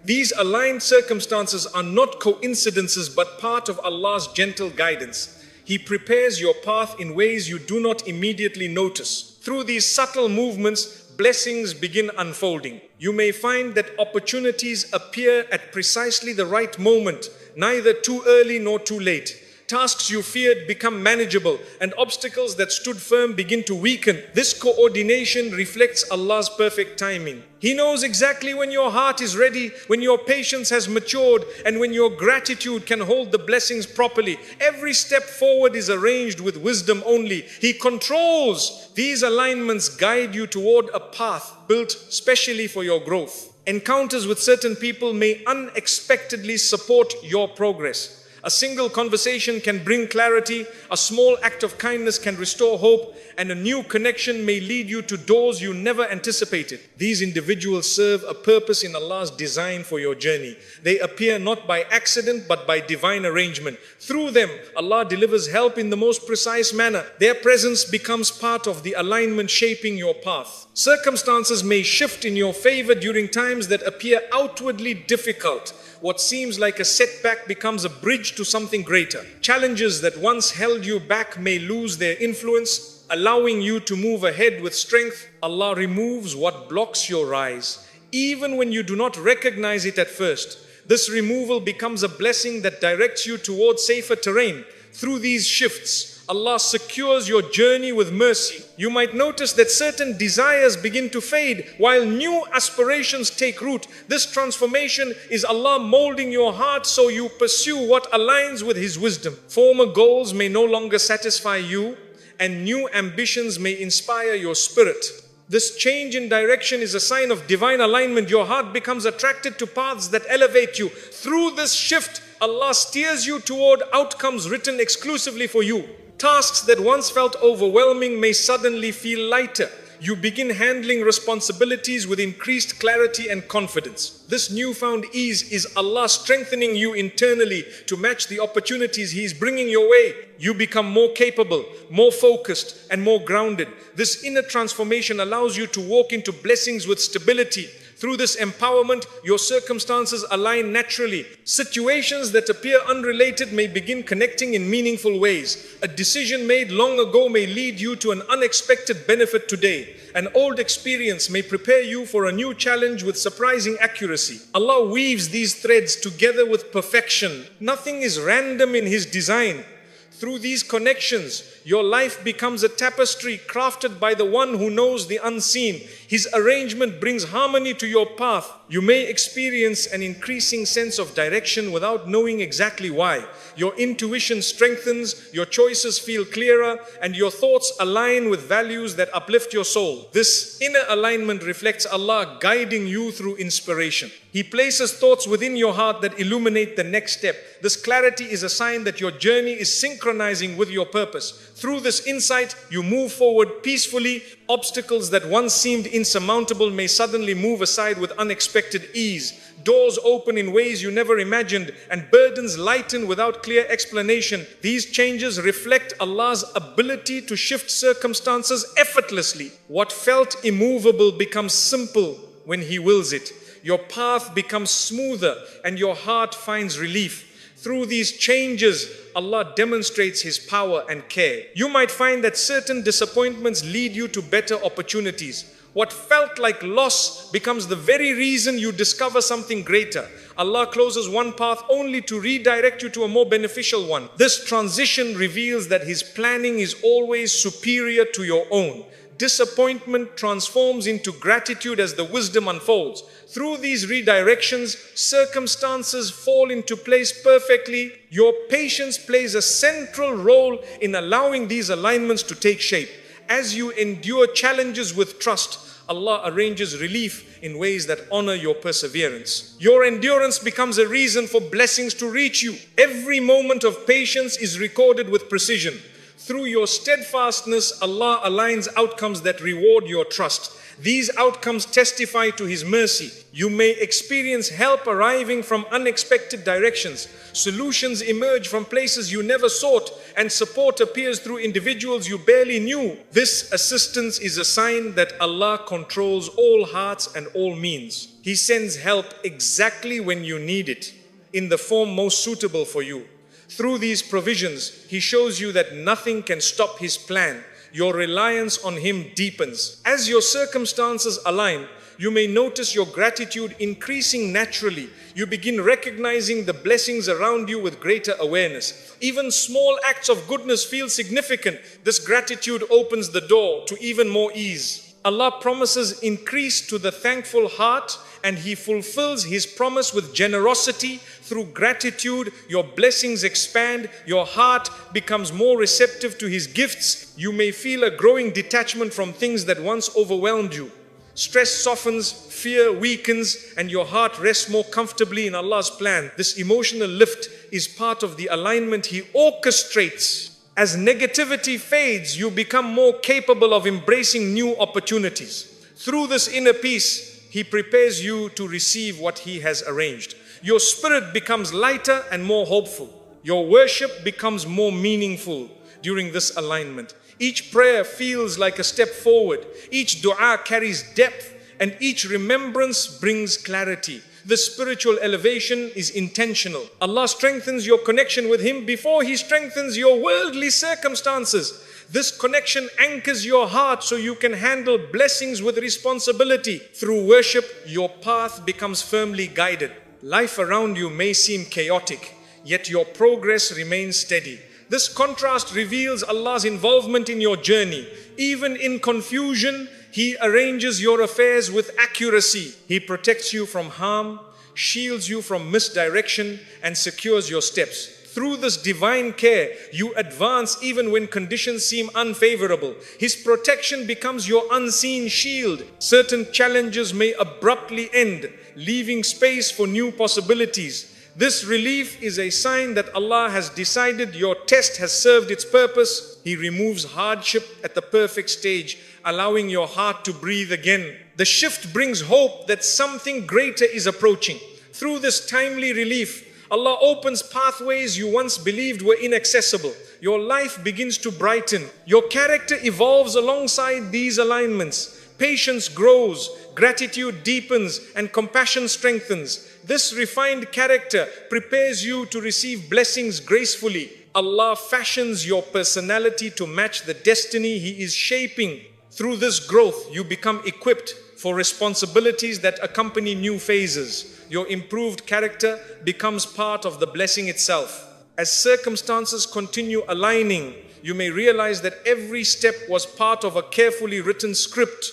These aligned circumstances are not coincidences but part of Allah's gentle guidance. He prepares your path in ways you do not immediately notice. Through these subtle movements, blessings begin unfolding. You may find that opportunities appear at precisely the right moment, neither too early nor too late. Tasks you feared become manageable, and obstacles that stood firm begin to weaken. This coordination reflects Allah's perfect timing. He knows exactly when your heart is ready, when your patience has matured, and when your gratitude can hold the blessings properly. Every step forward is arranged with wisdom only. He controls. These alignments guide you toward a path built specially for your growth. Encounters with certain people may unexpectedly support your progress. A single conversation can bring clarity, a small act of kindness can restore hope, and a new connection may lead you to doors you never anticipated. These individuals serve a purpose in Allah's design for your journey. They appear not by accident but by divine arrangement. Through them, Allah delivers help in the most precise manner. Their presence becomes part of the alignment shaping your path. Circumstances may shift in your favor during times that appear outwardly difficult. What seems like a setback becomes a bridge to something greater. Challenges that once held you back may lose their influence, allowing you to move ahead with strength. Allah removes what blocks your rise, even when you do not recognize it at first. This removal becomes a blessing that directs you towards safer terrain. Through these shifts, Allah secures your journey with mercy. You might notice that certain desires begin to fade while new aspirations take root. This transformation is Allah molding your heart so you pursue what aligns with His wisdom. Former goals may no longer satisfy you, and new ambitions may inspire your spirit. This change in direction is a sign of divine alignment. Your heart becomes attracted to paths that elevate you. Through this shift, Allah steers you toward outcomes written exclusively for you. Tasks that once felt overwhelming may suddenly feel lighter. You begin handling responsibilities with increased clarity and confidence. This newfound ease is Allah strengthening you internally to match the opportunities He is bringing your way. You become more capable, more focused, and more grounded. This inner transformation allows you to walk into blessings with stability. Through this empowerment, your circumstances align naturally. Situations that appear unrelated may begin connecting in meaningful ways. A decision made long ago may lead you to an unexpected benefit today. An old experience may prepare you for a new challenge with surprising accuracy. Allah weaves these threads together with perfection. Nothing is random in His design. Through these connections, your life becomes a tapestry crafted by the one who knows the unseen. His arrangement brings harmony to your path. You may experience an increasing sense of direction without knowing exactly why. Your intuition strengthens, your choices feel clearer, and your thoughts align with values that uplift your soul. This inner alignment reflects Allah guiding you through inspiration. He places thoughts within your heart that illuminate the next step. This clarity is a sign that your journey is synchronizing with your purpose. Through this insight, you move forward peacefully. Obstacles that once seemed insurmountable may suddenly move aside with unexpected ease. Doors open in ways you never imagined, and burdens lighten without clear explanation. These changes reflect Allah's ability to shift circumstances effortlessly. What felt immovable becomes simple when He wills it. Your path becomes smoother and your heart finds relief. Through these changes, Allah demonstrates His power and care. You might find that certain disappointments lead you to better opportunities. What felt like loss becomes the very reason you discover something greater. Allah closes one path only to redirect you to a more beneficial one. This transition reveals that His planning is always superior to your own. Disappointment transforms into gratitude as the wisdom unfolds. Through these redirections, circumstances fall into place perfectly. Your patience plays a central role in allowing these alignments to take shape. As you endure challenges with trust, Allah arranges relief in ways that honor your perseverance. Your endurance becomes a reason for blessings to reach you. Every moment of patience is recorded with precision. Through your steadfastness, Allah aligns outcomes that reward your trust. These outcomes testify to His mercy. You may experience help arriving from unexpected directions. Solutions emerge from places you never sought, and support appears through individuals you barely knew. This assistance is a sign that Allah controls all hearts and all means. He sends help exactly when you need it, in the form most suitable for you. Through these provisions, He shows you that nothing can stop His plan. Your reliance on Him deepens. As your circumstances align, you may notice your gratitude increasing naturally. You begin recognizing the blessings around you with greater awareness. Even small acts of goodness feel significant. This gratitude opens the door to even more ease. Allah promises increase to the thankful heart, and He fulfills His promise with generosity. Through gratitude, your blessings expand, your heart becomes more receptive to His gifts. You may feel a growing detachment from things that once overwhelmed you. Stress softens, fear weakens, and your heart rests more comfortably in Allah's plan. This emotional lift is part of the alignment He orchestrates. As negativity fades, you become more capable of embracing new opportunities. Through this inner peace, He prepares you to receive what He has arranged. Your spirit becomes lighter and more hopeful. Your worship becomes more meaningful during this alignment. Each prayer feels like a step forward. Each dua carries depth, and each remembrance brings clarity. The spiritual elevation is intentional. Allah strengthens your connection with Him before He strengthens your worldly circumstances. This connection anchors your heart so you can handle blessings with responsibility. Through worship, your path becomes firmly guided. Life around you may seem chaotic, yet your progress remains steady. This contrast reveals Allah's involvement in your journey. Even in confusion, He arranges your affairs with accuracy. He protects you from harm, shields you from misdirection, and secures your steps. Through this divine care, you advance even when conditions seem unfavorable. His protection becomes your unseen shield. Certain challenges may abruptly end, leaving space for new possibilities. This relief is a sign that Allah has decided your test has served its purpose. He removes hardship at the perfect stage, allowing your heart to breathe again. The shift brings hope that something greater is approaching. Through this timely relief, Allah opens pathways you once believed were inaccessible. Your life begins to brighten. Your character evolves alongside these alignments. Patience grows, gratitude deepens, and compassion strengthens. This refined character prepares you to receive blessings gracefully. Allah fashions your personality to match the destiny He is shaping. Through this growth, you become equipped for responsibilities that accompany new phases. Your improved character becomes part of the blessing itself. As circumstances continue aligning, you may realize that every step was part of a carefully written script.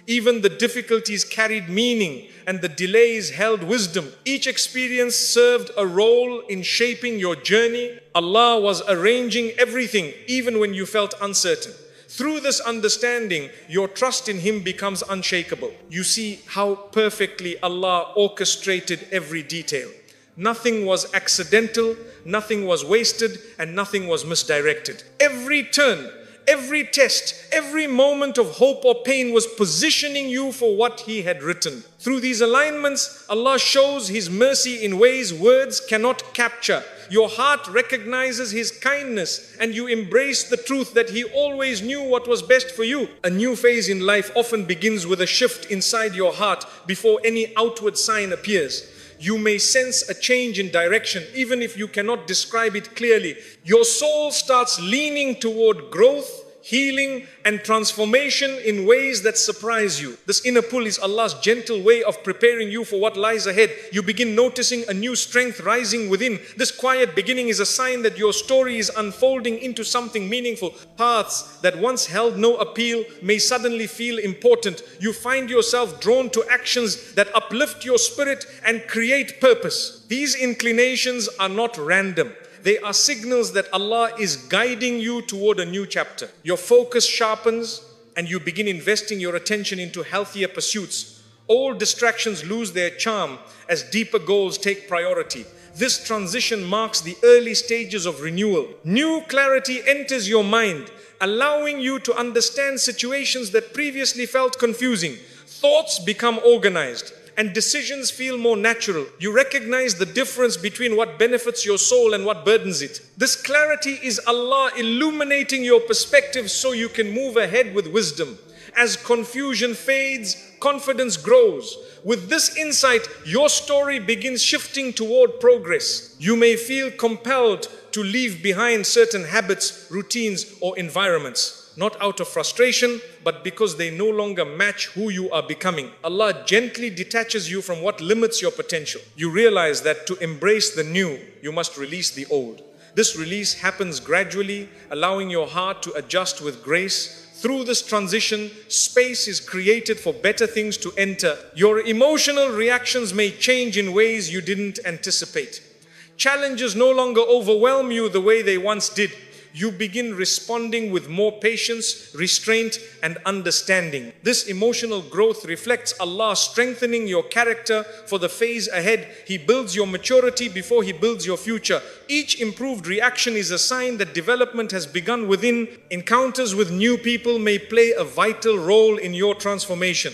Even the difficulties carried meaning, and the delays held wisdom. Each experience served a role in shaping your journey. Allah was arranging everything, even when you felt uncertain. Through this understanding, your trust in Him becomes unshakable. You see how perfectly Allah orchestrated every detail. Nothing was accidental, nothing was wasted, and nothing was misdirected. Every turn, every test, every moment of hope or pain was positioning you for what He had written. Through these alignments, Allah shows His mercy in ways words cannot capture. Your heart recognizes His kindness, and you embrace the truth that He always knew what was best for you. A new phase in life often begins with a shift inside your heart before any outward sign appears. You may sense a change in direction, even if you cannot describe it clearly. Your soul starts leaning toward growth, healing, and transformation in ways that surprise you. This inner pull is Allah's gentle way of preparing you for what lies ahead. You begin noticing a new strength rising within. This quiet beginning is a sign that your story is unfolding into something meaningful. Paths that once held no appeal may suddenly feel important. You find yourself drawn to actions that uplift your spirit and create purpose. These inclinations are not random. They are signals that Allah is guiding you toward a new chapter. Your focus sharpens, and you begin investing your attention into healthier pursuits. Old distractions lose their charm as deeper goals take priority. This transition marks the early stages of renewal. New clarity enters your mind, allowing you to understand situations that previously felt confusing. Thoughts become organized and decisions feel more natural. You recognize the difference between what benefits your soul and what burdens it. This clarity is Allah illuminating your perspective so you can move ahead with wisdom. As confusion fades, confidence grows. With this insight, your story begins shifting toward progress. You may feel compelled to leave behind certain habits, routines, or environments, not out of frustration, but because they no longer match who you are becoming. Allah gently detaches you from what limits your potential. You realize that to embrace the new, you must release the old. This release happens gradually, allowing your heart to adjust with grace. Through this transition, space is created for better things to enter. Your emotional reactions may change in ways you didn't anticipate. Challenges no longer overwhelm you the way they once did. You begin responding with more patience, restraint, and understanding. This emotional growth reflects Allah strengthening your character for the phase ahead. He builds your maturity before He builds your future. Each improved reaction is a sign that development has begun within. Encounters with new people may play a vital role in your transformation.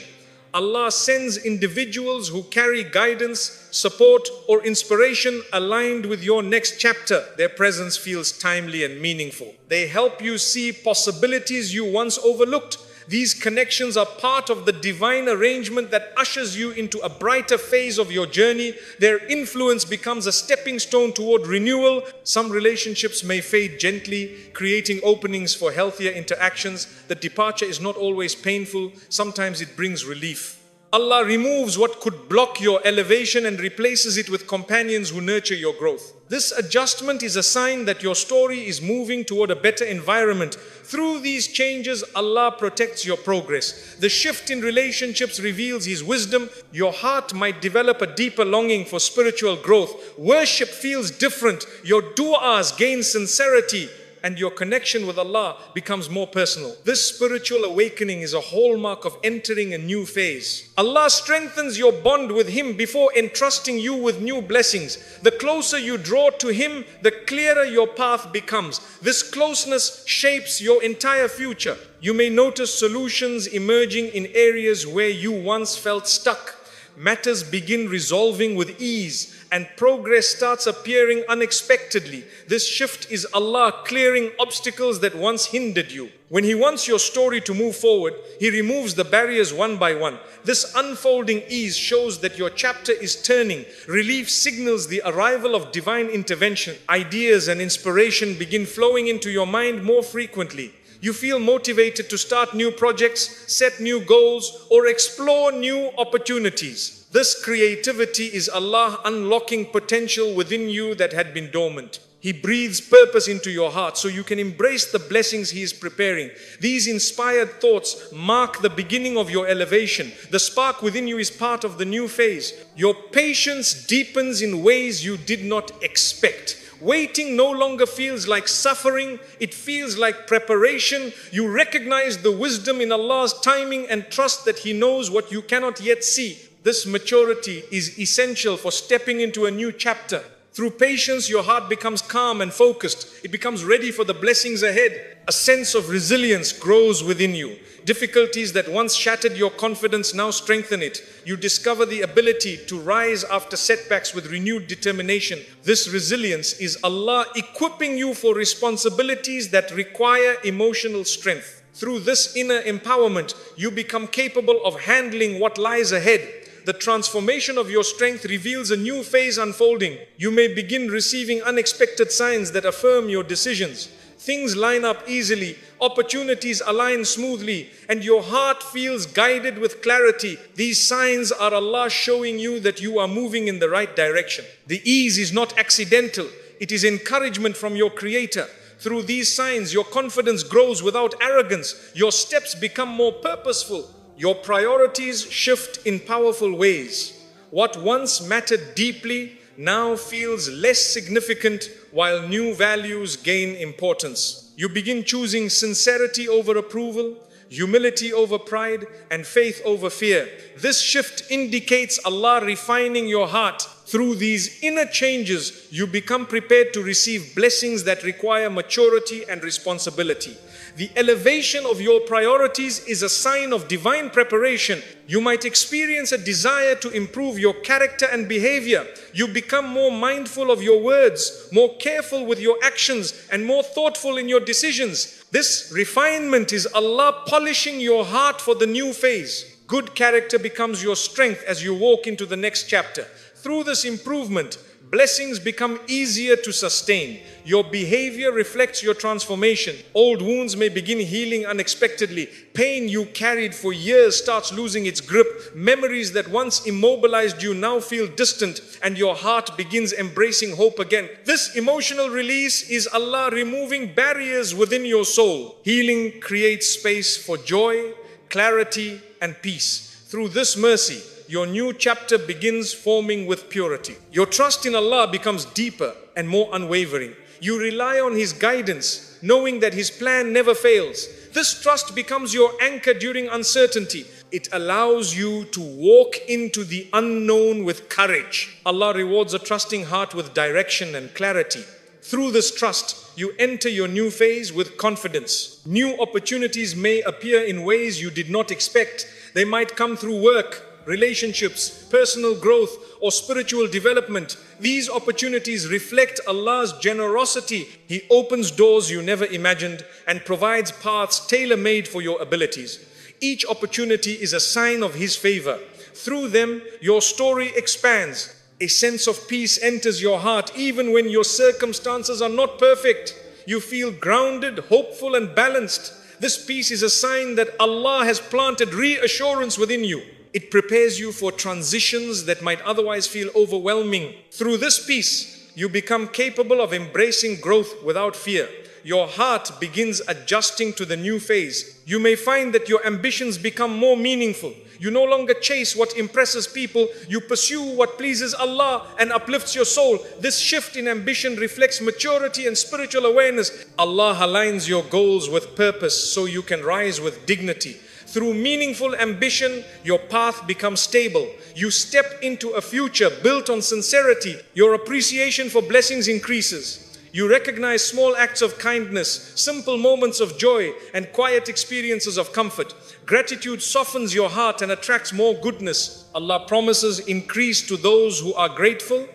Allah sends individuals who carry guidance, support, or inspiration aligned with your next chapter. Their presence feels timely and meaningful. They help you see possibilities you once overlooked. These connections are part of the divine arrangement that ushers you into a brighter phase of your journey. Their influence becomes a stepping stone toward renewal. Some relationships may fade gently, creating openings for healthier interactions. The departure is not always painful. Sometimes it brings relief. Allah removes what could block your elevation and replaces it with companions who nurture your growth. This adjustment is a sign that your story is moving toward a better environment. Through these changes, Allah protects your progress. The shift in relationships reveals His wisdom. Your heart might develop a deeper longing for spiritual growth. Worship feels different. Your du'as gain sincerity, and your connection with Allah becomes more personal. This spiritual awakening is a hallmark of entering a new phase. Allah strengthens your bond with Him before entrusting you with new blessings. The closer you draw to Him, the clearer your path becomes. This closeness shapes your entire future. You may notice solutions emerging in areas where you once felt stuck. Matters begin resolving with ease, and progress starts appearing unexpectedly. This shift is Allah clearing obstacles that once hindered you. When He wants your story to move forward, He removes the barriers one by one. This unfolding ease shows that your chapter is turning. Relief signals the arrival of divine intervention. Ideas and inspiration begin flowing into your mind more frequently. You feel motivated to start new projects, set new goals, or explore new opportunities. This creativity is Allah unlocking potential within you that had been dormant. He breathes purpose into your heart so you can embrace the blessings He is preparing. These inspired thoughts mark the beginning of your elevation. The spark within you is part of the new phase. Your patience deepens in ways you did not expect. Waiting no longer feels like suffering, it feels like preparation. You recognize the wisdom in Allah's timing and trust that He knows what you cannot yet see. This maturity is essential for stepping into a new chapter. Through patience, your heart becomes calm and focused. It becomes ready for the blessings ahead. A sense of resilience grows within you. Difficulties that once shattered your confidence now strengthen it. You discover the ability to rise after setbacks with renewed determination. This resilience is Allah equipping you for responsibilities that require emotional strength. Through this inner empowerment, you become capable of handling what lies ahead. The transformation of your strength reveals a new phase unfolding. You may begin receiving unexpected signs that affirm your decisions. Things line up easily, opportunities align smoothly, and your heart feels guided with clarity. These signs are Allah showing you that you are moving in the right direction. The ease is not accidental, it is encouragement from your Creator. Through these signs, your confidence grows without arrogance. Your steps become more purposeful. Your priorities shift in powerful ways. What once mattered deeply now feels less significant, while new values gain importance. You begin choosing sincerity over approval, humility over pride, and faith over fear. This shift indicates Allah refining your heart. Through these inner changes, you become prepared to receive blessings that require maturity and responsibility. The elevation of your priorities is a sign of divine preparation. You might experience a desire to improve your character and behavior. You become more mindful of your words, more careful with your actions, and more thoughtful in your decisions. This refinement is Allah polishing your heart for the new phase. Good character becomes your strength as you walk into the next chapter. Through this improvement, blessings become easier to sustain. Your behavior reflects your transformation. Old wounds may begin healing unexpectedly. Pain you carried for years starts losing its grip. Memories that once immobilized you now feel distant, and your heart begins embracing hope again. This emotional release is Allah removing barriers within your soul. Healing creates space for joy, clarity, and peace. Through this mercy, your new chapter begins forming with purity. Your trust in Allah becomes deeper and more unwavering. You rely on His guidance, knowing that His plan never fails. This trust becomes your anchor during uncertainty. It allows you to walk into the unknown with courage. Allah rewards a trusting heart with direction and clarity. Through this trust, you enter your new phase with confidence. New opportunities may appear in ways you did not expect. They might come through work, relationships, personal growth, or spiritual development. These opportunities reflect Allah's generosity. He opens doors you never imagined and provides paths tailor-made for your abilities. Each opportunity is a sign of His favor. Through them, your story expands. A sense of peace enters your heart even when your circumstances are not perfect. You feel grounded, hopeful, and balanced. This peace is a sign that Allah has planted reassurance within you. It prepares you for transitions that might otherwise feel overwhelming. Through this peace, you become capable of embracing growth without fear. Your heart begins adjusting to the new phase. You may find that your ambitions become more meaningful. You no longer chase what impresses people. You pursue what pleases Allah and uplifts your soul. This shift in ambition reflects maturity and spiritual awareness. Allah aligns your goals with purpose so you can rise with dignity. Through meaningful ambition, your path becomes stable. You step into a future built on sincerity. Your appreciation for blessings increases. You recognize small acts of kindness, simple moments of joy, and quiet experiences of comfort. Gratitude softens your heart and attracts more goodness. Allah promises increase to those who are grateful,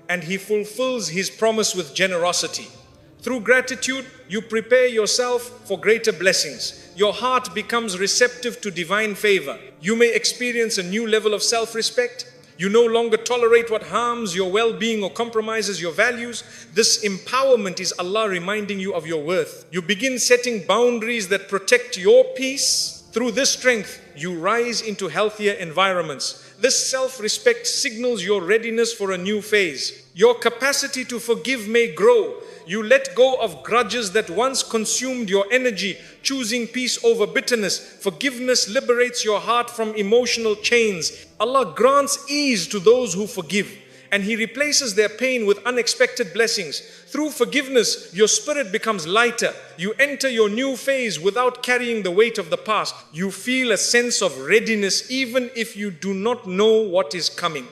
and He fulfills His promise with generosity. Through gratitude, you prepare yourself for greater blessings. Your heart becomes receptive to divine favor. You may experience a new level of self-respect. You no longer tolerate what harms your well-being or compromises your values. This empowerment is Allah reminding you of your worth. You begin setting boundaries that protect your peace. Through this strength, you rise into healthier environments. This self-respect signals your readiness for a new phase. Your capacity to forgive may grow. You let go of grudges that once consumed your energy, choosing peace over bitterness. Forgiveness liberates your heart from emotional chains. Allah grants ease to those who forgive, and He replaces their pain with unexpected blessings. Through forgiveness, your spirit becomes lighter. You enter your new phase without carrying the weight of the past. You feel a sense of readiness even if you do not know what is coming.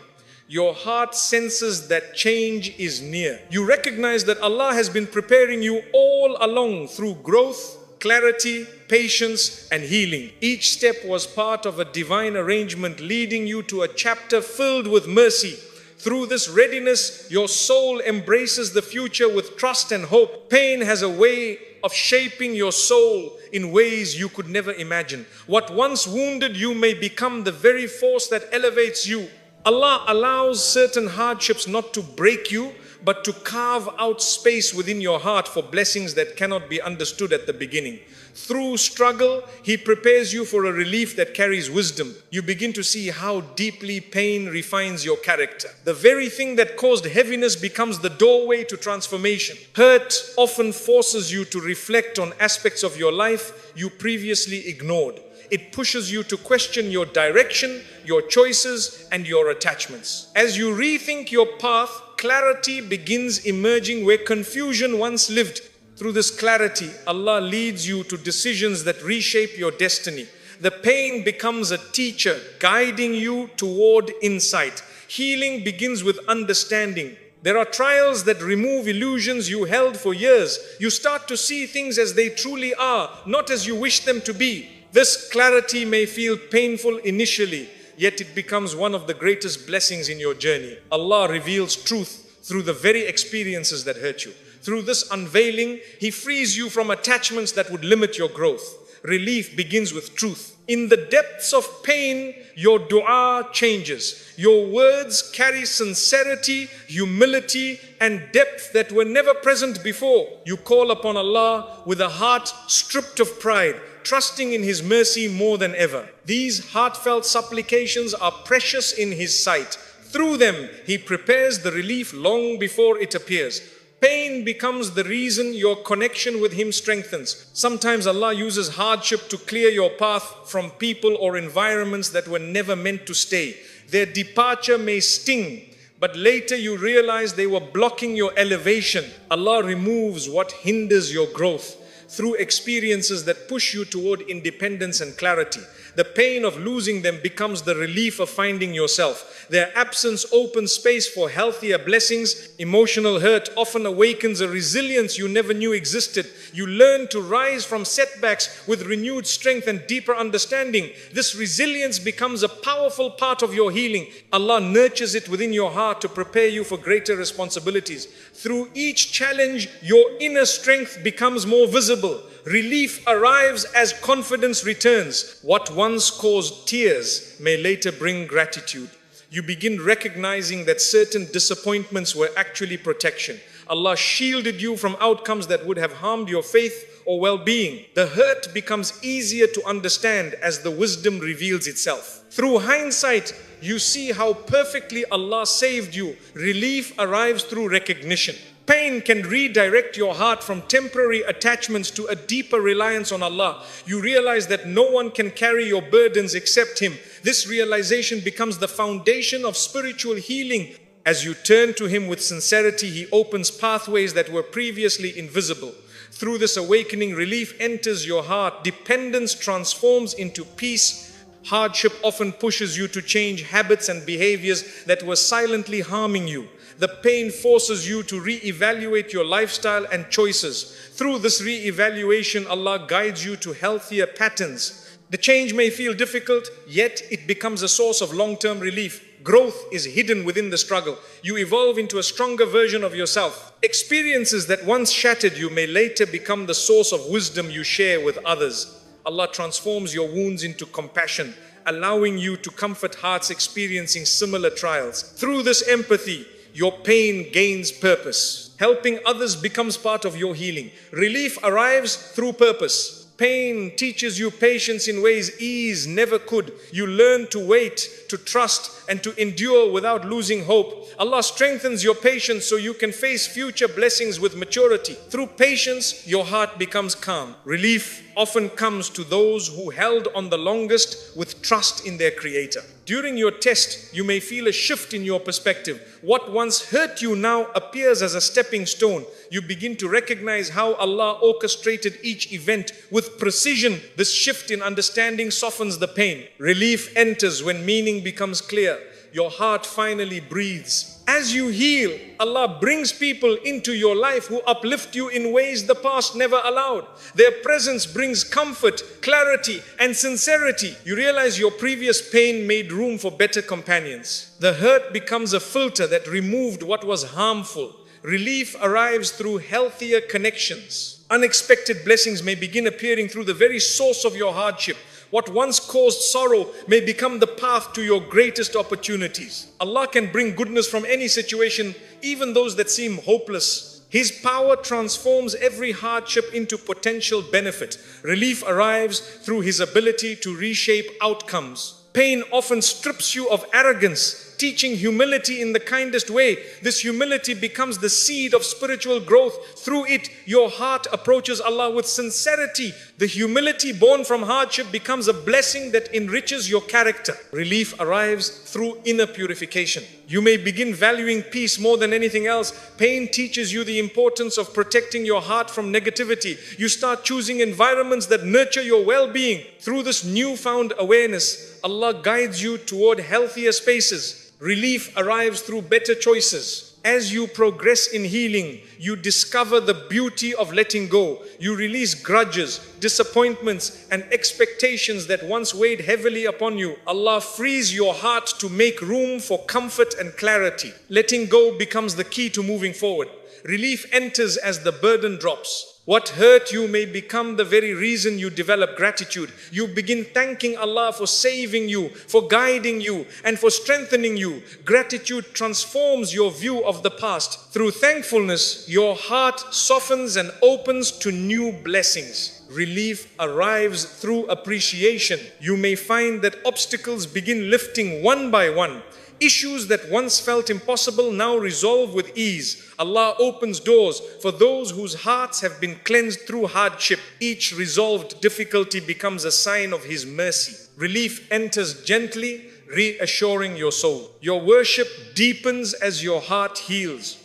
Your heart senses that change is near. You recognize that Allah has been preparing you all along through growth, clarity, patience, and healing. Each step was part of a divine arrangement leading you to a chapter filled with mercy. Through this readiness, your soul embraces the future with trust and hope. Pain has a way of shaping your soul in ways you could never imagine. What once wounded you may become the very force that elevates you. Allah allows certain hardships not to break you, but to carve out space within your heart for blessings that cannot be understood at the beginning. Through struggle, He prepares you for a relief that carries wisdom. You begin to see how deeply pain refines your character. The very thing that caused heaviness becomes the doorway to transformation. Hurt often forces you to reflect on aspects of your life you previously ignored. It pushes you to question your direction, your choices, and your attachments. As you rethink your path, clarity begins emerging where confusion once lived. Through this clarity, Allah leads you to decisions that reshape your destiny. The pain becomes a teacher guiding you toward insight. Healing begins with understanding. There are trials that remove illusions you held for years. You start to see things as they truly are, not as you wish them to be. This clarity may feel painful initially, yet it becomes one of the greatest blessings in your journey. Allah reveals truth through the very experiences that hurt you. Through this unveiling, He frees you from attachments that would limit your growth. Relief begins with truth. In the depths of pain, your dua changes. Your words carry sincerity, humility, and depth that were never present before. You call upon Allah with a heart stripped of pride, trusting in His mercy more than ever. These heartfelt supplications are precious in His sight. Through them, He prepares the relief long before it appears. Pain becomes the reason your connection with Him strengthens. Sometimes Allah uses hardship to clear your path from people or environments that were never meant to stay. Their departure may sting, but later you realize they were blocking your elevation. Allah removes what hinders your growth through experiences that push you toward independence and clarity. The pain of losing them becomes the relief of finding yourself. Their absence opens space for healthier blessings. Emotional hurt often awakens a resilience you never knew existed. You learn to rise from setbacks with renewed strength and deeper understanding. This resilience becomes a powerful part of your healing. Allah nurtures it within your heart to prepare you for greater responsibilities. Through each challenge, your inner strength becomes more visible. Relief arrives as confidence returns. What once caused tears may later bring gratitude. You begin recognizing that certain disappointments were actually protection. Allah shielded you from outcomes that would have harmed your faith or well-being. The hurt becomes easier to understand as the wisdom reveals itself. Through hindsight, you see how perfectly Allah saved you. Relief arrives through recognition. Pain can redirect your heart from temporary attachments to a deeper reliance on Allah. You realize that no one can carry your burdens except Him. This realization becomes the foundation of spiritual healing. As you turn to Him with sincerity, He opens pathways that were previously invisible. Through this awakening, relief enters your heart. Dependence transforms into peace. Hardship often pushes you to change habits and behaviors that were silently harming you. The pain forces you to re-evaluate your lifestyle and choices. Through this re-evaluation, Allah guides you to healthier patterns. The change may feel difficult, yet it becomes a source of long-term relief. Growth is hidden within the struggle. You evolve into a stronger version of yourself. Experiences that once shattered you may later become the source of wisdom you share with others. Allah transforms your wounds into compassion, allowing you to comfort hearts experiencing similar trials. Through this empathy, your pain gains purpose. Helping others becomes part of your healing. Relief arrives through purpose. Pain teaches you patience in ways ease never could. You learn to wait, to trust, and to endure without losing hope. Allah strengthens your patience so you can face future blessings with maturity. Through patience, your heart becomes calm. Relief often comes to those who held on the longest with trust in their Creator. During your test, you may feel a shift in your perspective. What once hurt you now appears as a stepping stone. You begin to recognize how Allah orchestrated each event with precision. This shift in understanding softens the pain. Relief enters when meaning becomes clear. Your heart finally breathes. As you heal, Allah brings people into your life who uplift you in ways the past never allowed. Their presence brings comfort, clarity, and sincerity. You realize your previous pain made room for better companions. The hurt becomes a filter that removed what was harmful. Relief arrives through healthier connections. Unexpected blessings may begin appearing through the very source of your hardship. What once caused sorrow may become the path to your greatest opportunities. Allah can bring goodness from any situation, even those that seem hopeless. His power transforms every hardship into potential benefit. Relief arrives through His ability to reshape outcomes. Pain often strips you of arrogance, teaching humility in the kindest way. This humility becomes the seed of spiritual growth. Through it, your heart approaches Allah with sincerity. The humility born from hardship becomes a blessing that enriches your character. Relief arrives through inner purification. You may begin valuing peace more than anything else. Pain teaches you the importance of protecting your heart from negativity. You start choosing environments that nurture your well-being. Through this newfound awareness, Allah guides you toward healthier spaces. Relief arrives through better choices. As you progress in healing, you discover the beauty of letting go. You release grudges, disappointments, and expectations that once weighed heavily upon you. Allah frees your heart to make room for comfort and clarity. Letting go becomes the key to moving forward. Relief enters as the burden drops. What hurt you may become the very reason you develop gratitude. You begin thanking Allah for saving you, for guiding you, and for strengthening you. Gratitude transforms your view of the past. Through thankfulness, your heart softens and opens to new blessings. Relief arrives through appreciation. You may find that obstacles begin lifting one by one. Issues that once felt impossible now resolve with ease. Allah opens doors for those whose hearts have been cleansed through hardship. Each resolved difficulty becomes a sign of His mercy. Relief enters gently, reassuring your soul. Your worship deepens as your heart heals.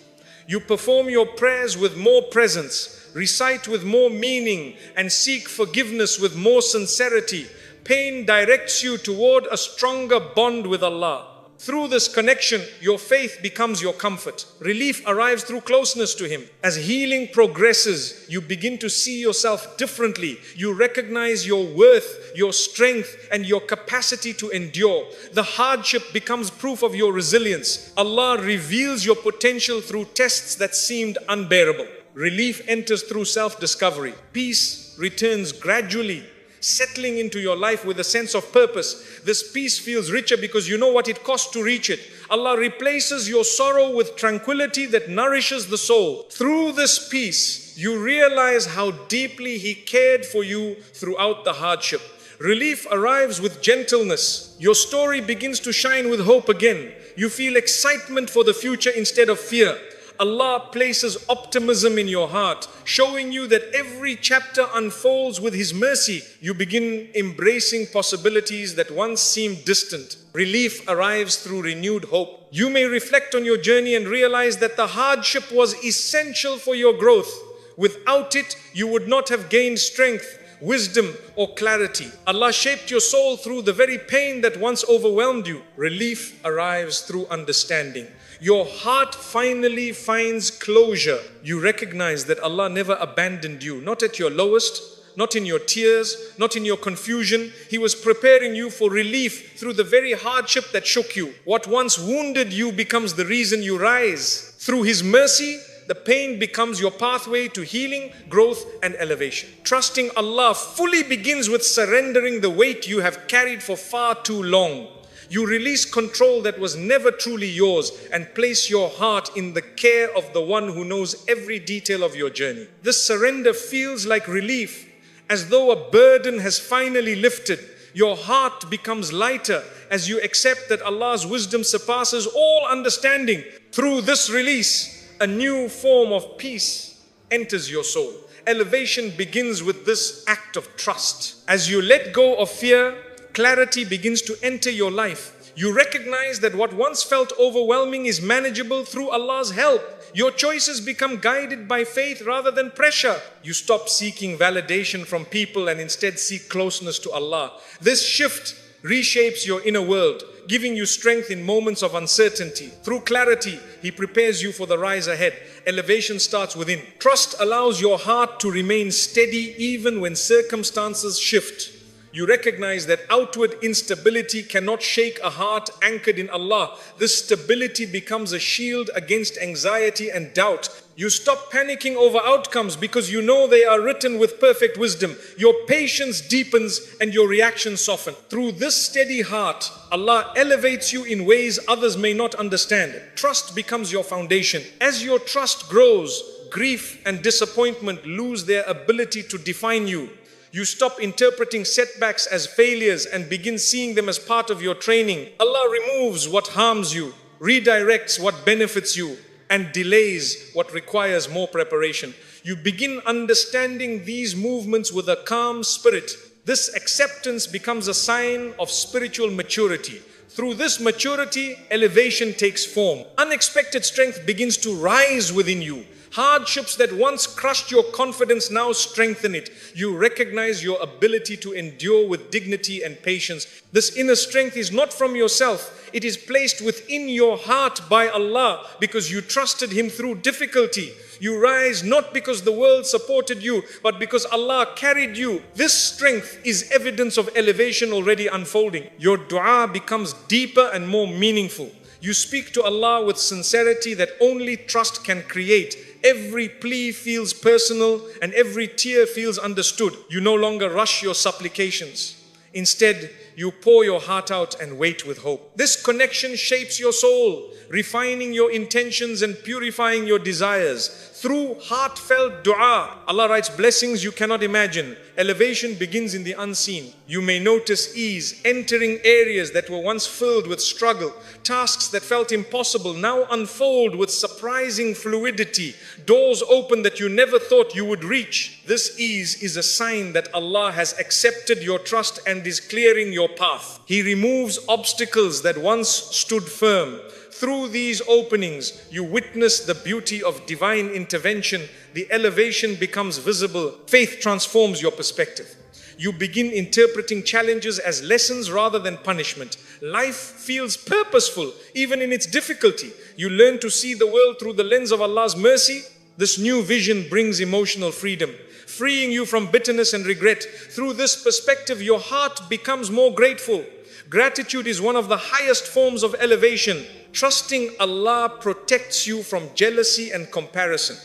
You perform your prayers with more presence, recite with more meaning, and seek forgiveness with more sincerity. Pain directs you toward a stronger bond with Allah. Through this connection, your faith becomes your comfort. Relief arrives through closeness to Him. As healing progresses, you begin to see yourself differently. You recognize your worth, your strength, and your capacity to endure. The hardship becomes proof of your resilience. Allah reveals your potential through tests that seemed unbearable. Relief enters through self-discovery. Peace returns gradually, settling into your life with a sense of purpose. This peace feels richer because you know what it costs to reach it. Allah replaces your sorrow with tranquility that nourishes the soul. Through this peace, you realize how deeply He cared for you throughout the hardship. Relief arrives with gentleness. Your story begins to shine with hope again. You feel excitement for the future instead of fear. Allah places optimism in your heart, showing you that every chapter unfolds with His mercy. You begin embracing possibilities that once seemed distant. Relief arrives through renewed hope. You may reflect on your journey and realize that the hardship was essential for your growth. Without it, you would not have gained strength, wisdom, or clarity. Allah shaped your soul through the very pain that once overwhelmed you. Relief arrives through understanding. Your heart finally finds closure. You recognize that Allah never abandoned you, not at your lowest, not in your tears, not in your confusion. He was preparing you for relief through the very hardship that shook you. What once wounded you becomes the reason you rise. Through His mercy, the pain becomes your pathway to healing, growth, and elevation. Trusting Allah fully begins with surrendering the weight you have carried for far too long. You release control that was never truly yours and place your heart in the care of the one who knows every detail of your journey. This surrender feels like relief, as though a burden has finally lifted. Your heart becomes lighter as you accept that Allah's wisdom surpasses all understanding. Through this release, a new form of peace enters your soul. Elevation begins with this act of trust. As you let go of fear, clarity begins to enter your life. You recognize that what once felt overwhelming is manageable through Allah's help. Your choices become guided by faith rather than pressure. You stop seeking validation from people and instead seek closeness to Allah. This shift reshapes your inner world, giving you strength in moments of uncertainty. Through clarity, He prepares you for the rise ahead. Elevation starts within. Trust allows your heart to remain steady even when circumstances shift. You recognize that outward instability cannot shake a heart anchored in Allah. This stability becomes a shield against anxiety and doubt. You stop panicking over outcomes because you know they are written with perfect wisdom. Your patience deepens and your reactions soften. Through this steady heart, Allah elevates you in ways others may not understand. Trust becomes your foundation. As your trust grows, grief and disappointment lose their ability to define you. You stop interpreting setbacks as failures and begin seeing them as part of your training. Allah removes what harms you, redirects what benefits you, and delays what requires more preparation. You begin understanding these movements with a calm spirit. This acceptance becomes a sign of spiritual maturity. Through this maturity, elevation takes form. Unexpected strength begins to rise within you. Hardships that once crushed your confidence now strengthen it. You recognize your ability to endure with dignity and patience. This inner strength is not from yourself. It is placed within your heart by Allah because you trusted Him through difficulty. You rise not because the world supported you, but because Allah carried you. This strength is evidence of elevation already unfolding. Your dua becomes deeper and more meaningful. You speak to Allah with sincerity that only trust can create. Every plea feels personal and every tear feels understood. You no longer rush your supplications. Instead, you pour your heart out and wait with hope. This connection shapes your soul, refining your intentions and purifying your desires. Through heartfelt dua, Allah writes blessings you cannot imagine. Elevation begins in the unseen. You may notice ease, entering areas that were once filled with struggle. Tasks that felt impossible now unfold with surprising fluidity. Doors open that you never thought you would reach. This ease is a sign that Allah has accepted your trust and is clearing your path. He removes obstacles that once stood firm. Through these openings, you witness the beauty of divine intervention. The elevation becomes visible. Faith transforms your perspective. You begin interpreting challenges as lessons rather than punishment. Life feels purposeful, even in its difficulty. You learn to see the world through the lens of Allah's mercy. This new vision brings emotional freedom, freeing you from bitterness and regret. Through this perspective, your heart becomes more grateful. Gratitude is one of the highest forms of elevation. Trusting Allah protects you from jealousy and comparison.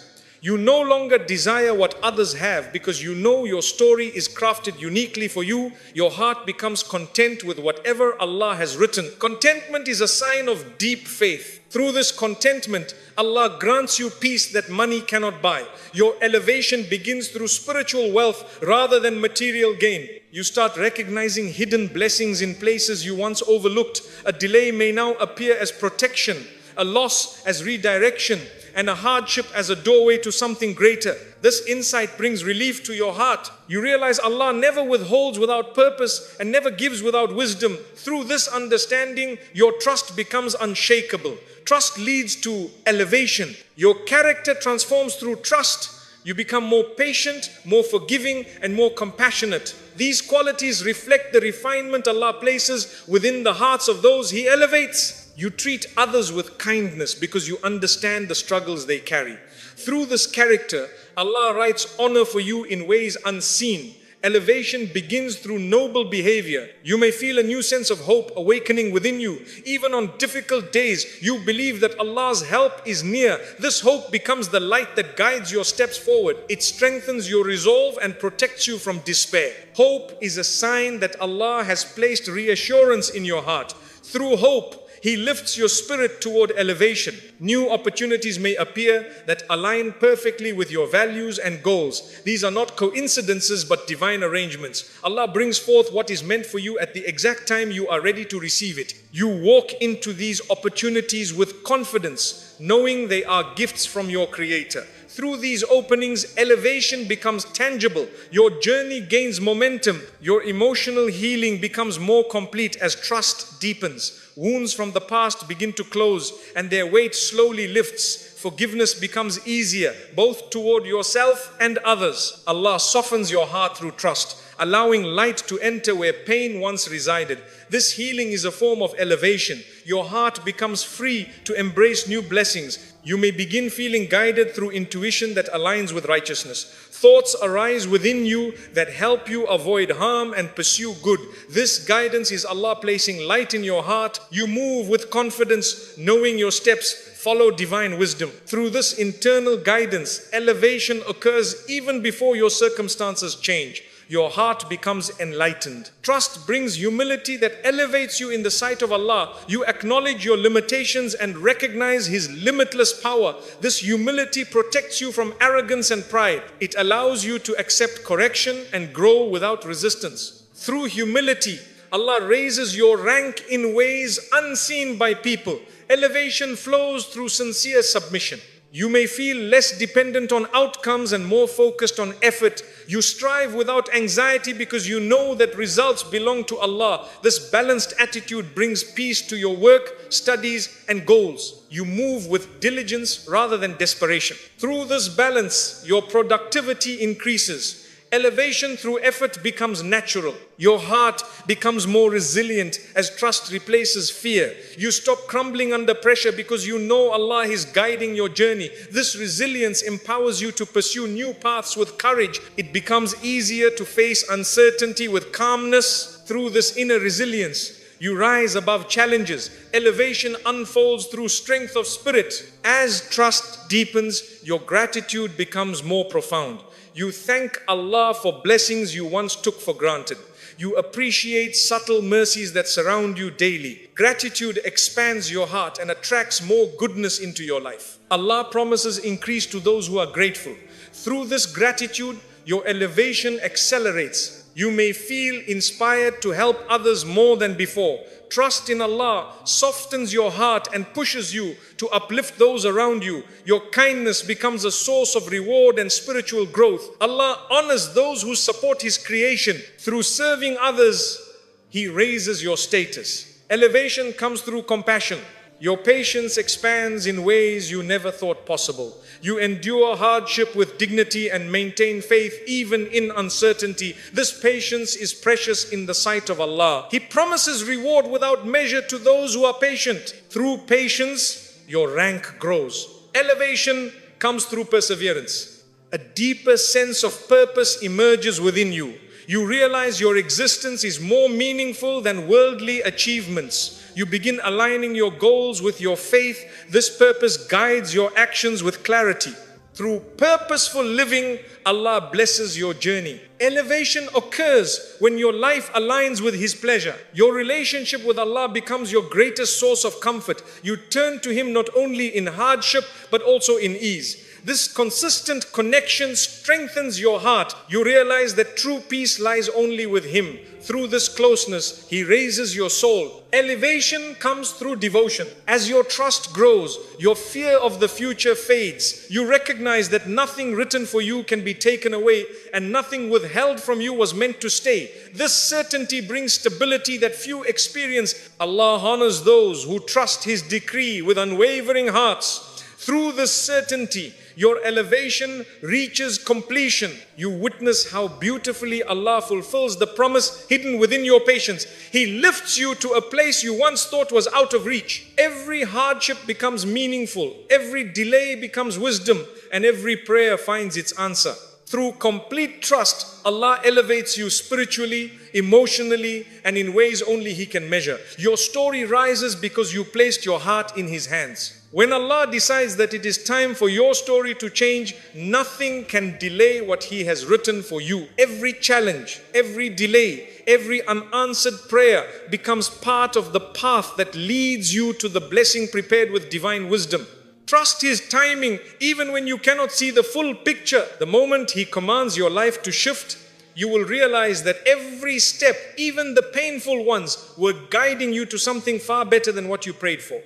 You no longer desire what others have because you know your story is crafted uniquely for you. Your heart becomes content with whatever Allah has written. Contentment is a sign of deep faith. Through this contentment, Allah grants you peace that money cannot buy. Your elevation begins through spiritual wealth rather than material gain. You start recognizing hidden blessings in places you once overlooked. A delay may now appear as protection, a loss as redirection, and a hardship as a doorway to something greater. This insight brings relief to your heart. You realize Allah never withholds without purpose and never gives without wisdom. Through this understanding, your trust becomes unshakable. Trust leads to elevation. Your character transforms through trust. You become more patient, more forgiving, and more compassionate. These qualities reflect the refinement Allah places within the hearts of those He elevates. You treat others with kindness because you understand the struggles they carry. Through this character, Allah writes honor for you in ways unseen. Elevation begins through noble behavior. You may feel a new sense of hope awakening within you. Even on difficult days, you believe that Allah's help is near. This hope becomes the light that guides your steps forward. It strengthens your resolve and protects you from despair. Hope is a sign that Allah has placed reassurance in your heart. Through hope, He lifts your spirit toward elevation. New opportunities may appear that align perfectly with your values and goals. These are not coincidences but divine arrangements. Allah brings forth what is meant for you at the exact time you are ready to receive it. You walk into these opportunities with confidence, knowing they are gifts from your Creator. Through these openings, elevation becomes tangible. Your journey gains momentum. Your emotional healing becomes more complete as trust deepens. Wounds from the past begin to close and their weight slowly lifts. Forgiveness becomes easier, both toward yourself and others. Allah softens your heart through trust, allowing light to enter where pain once resided. This healing is a form of elevation. Your heart becomes free to embrace new blessings. You may begin feeling guided through intuition that aligns with righteousness. Thoughts arise within you that help you avoid harm and pursue good. This guidance is Allah placing light in your heart. You move with confidence, knowing your steps follow divine wisdom. Through this internal guidance, elevation occurs even before your circumstances change. your heart becomes enlightened. Trust brings humility that elevates you in the sight of Allah. You acknowledge your limitations and recognize His limitless power. This humility protects you from arrogance and pride. It allows you to accept correction and grow without resistance. Through humility, Allah raises your rank in ways unseen by people. Elevation flows through sincere submission. You may feel less dependent on outcomes and more focused on effort. You strive without anxiety because you know that results belong to Allah. This balanced attitude brings peace to your work, studies, and goals. You move with diligence rather than desperation. Through this balance, your productivity increases. Elevation through effort becomes natural. Your heart becomes more resilient as trust replaces fear. You stop crumbling under pressure because you know Allah is guiding your journey. This resilience empowers you to pursue new paths with courage. It becomes easier to face uncertainty with calmness. Through this inner resilience, you rise above challenges. Elevation unfolds through strength of spirit. As trust deepens, your gratitude becomes more profound. You thank Allah for blessings you once took for granted. You appreciate subtle mercies that surround you daily. Gratitude expands your heart and attracts more goodness into your life. Allah promises increase to those who are grateful. Through this gratitude, your elevation accelerates. You may feel inspired to help others more than before. Trust in Allah softens your heart and pushes you to uplift those around you. Your kindness becomes a source of reward and spiritual growth. Allah honors those who support His creation. Through serving others, He raises your status. Elevation comes through compassion. Your patience expands in ways you never thought possible. You endure hardship with dignity and maintain faith even in uncertainty. This patience is precious in the sight of Allah. He promises reward without measure to those who are patient. Through patience, your rank grows. Elevation comes through perseverance. A deeper sense of purpose emerges within you. You realize your existence is more meaningful than worldly achievements. You begin aligning your goals with your faith. This purpose guides your actions with clarity. Through purposeful living, Allah blesses your journey. Elevation occurs when your life aligns with His pleasure. Your relationship with Allah becomes your greatest source of comfort. You turn to Him not only in hardship, but also in ease. This consistent connection strengthens your heart. You realize that true peace lies only with Him. Through this closeness, He raises your soul. Elevation comes through devotion. As your trust grows, your fear of the future fades. You recognize that nothing written for you can be taken away and nothing withheld from you was meant to stay. This certainty brings stability that few experience. Allah honors those who trust His decree with unwavering hearts. Through this certainty, your elevation reaches completion. You witness how beautifully Allah fulfills the promise hidden within your patience. He lifts you to a place you once thought was out of reach. Every hardship becomes meaningful. Every delay becomes wisdom. And every prayer finds its answer. Through complete trust, Allah elevates you spiritually, emotionally, and in ways only He can measure. Your story rises because you placed your heart in His hands. When Allah decides that it is time for your story to change, nothing can delay what He has written for you. Every challenge, every delay, every unanswered prayer becomes part of the path that leads you to the blessing prepared with divine wisdom. Trust His timing even when you cannot see the full picture. The moment He commands your life to shift, you will realize that every step, even the painful ones, were guiding you to something far better than what you prayed for.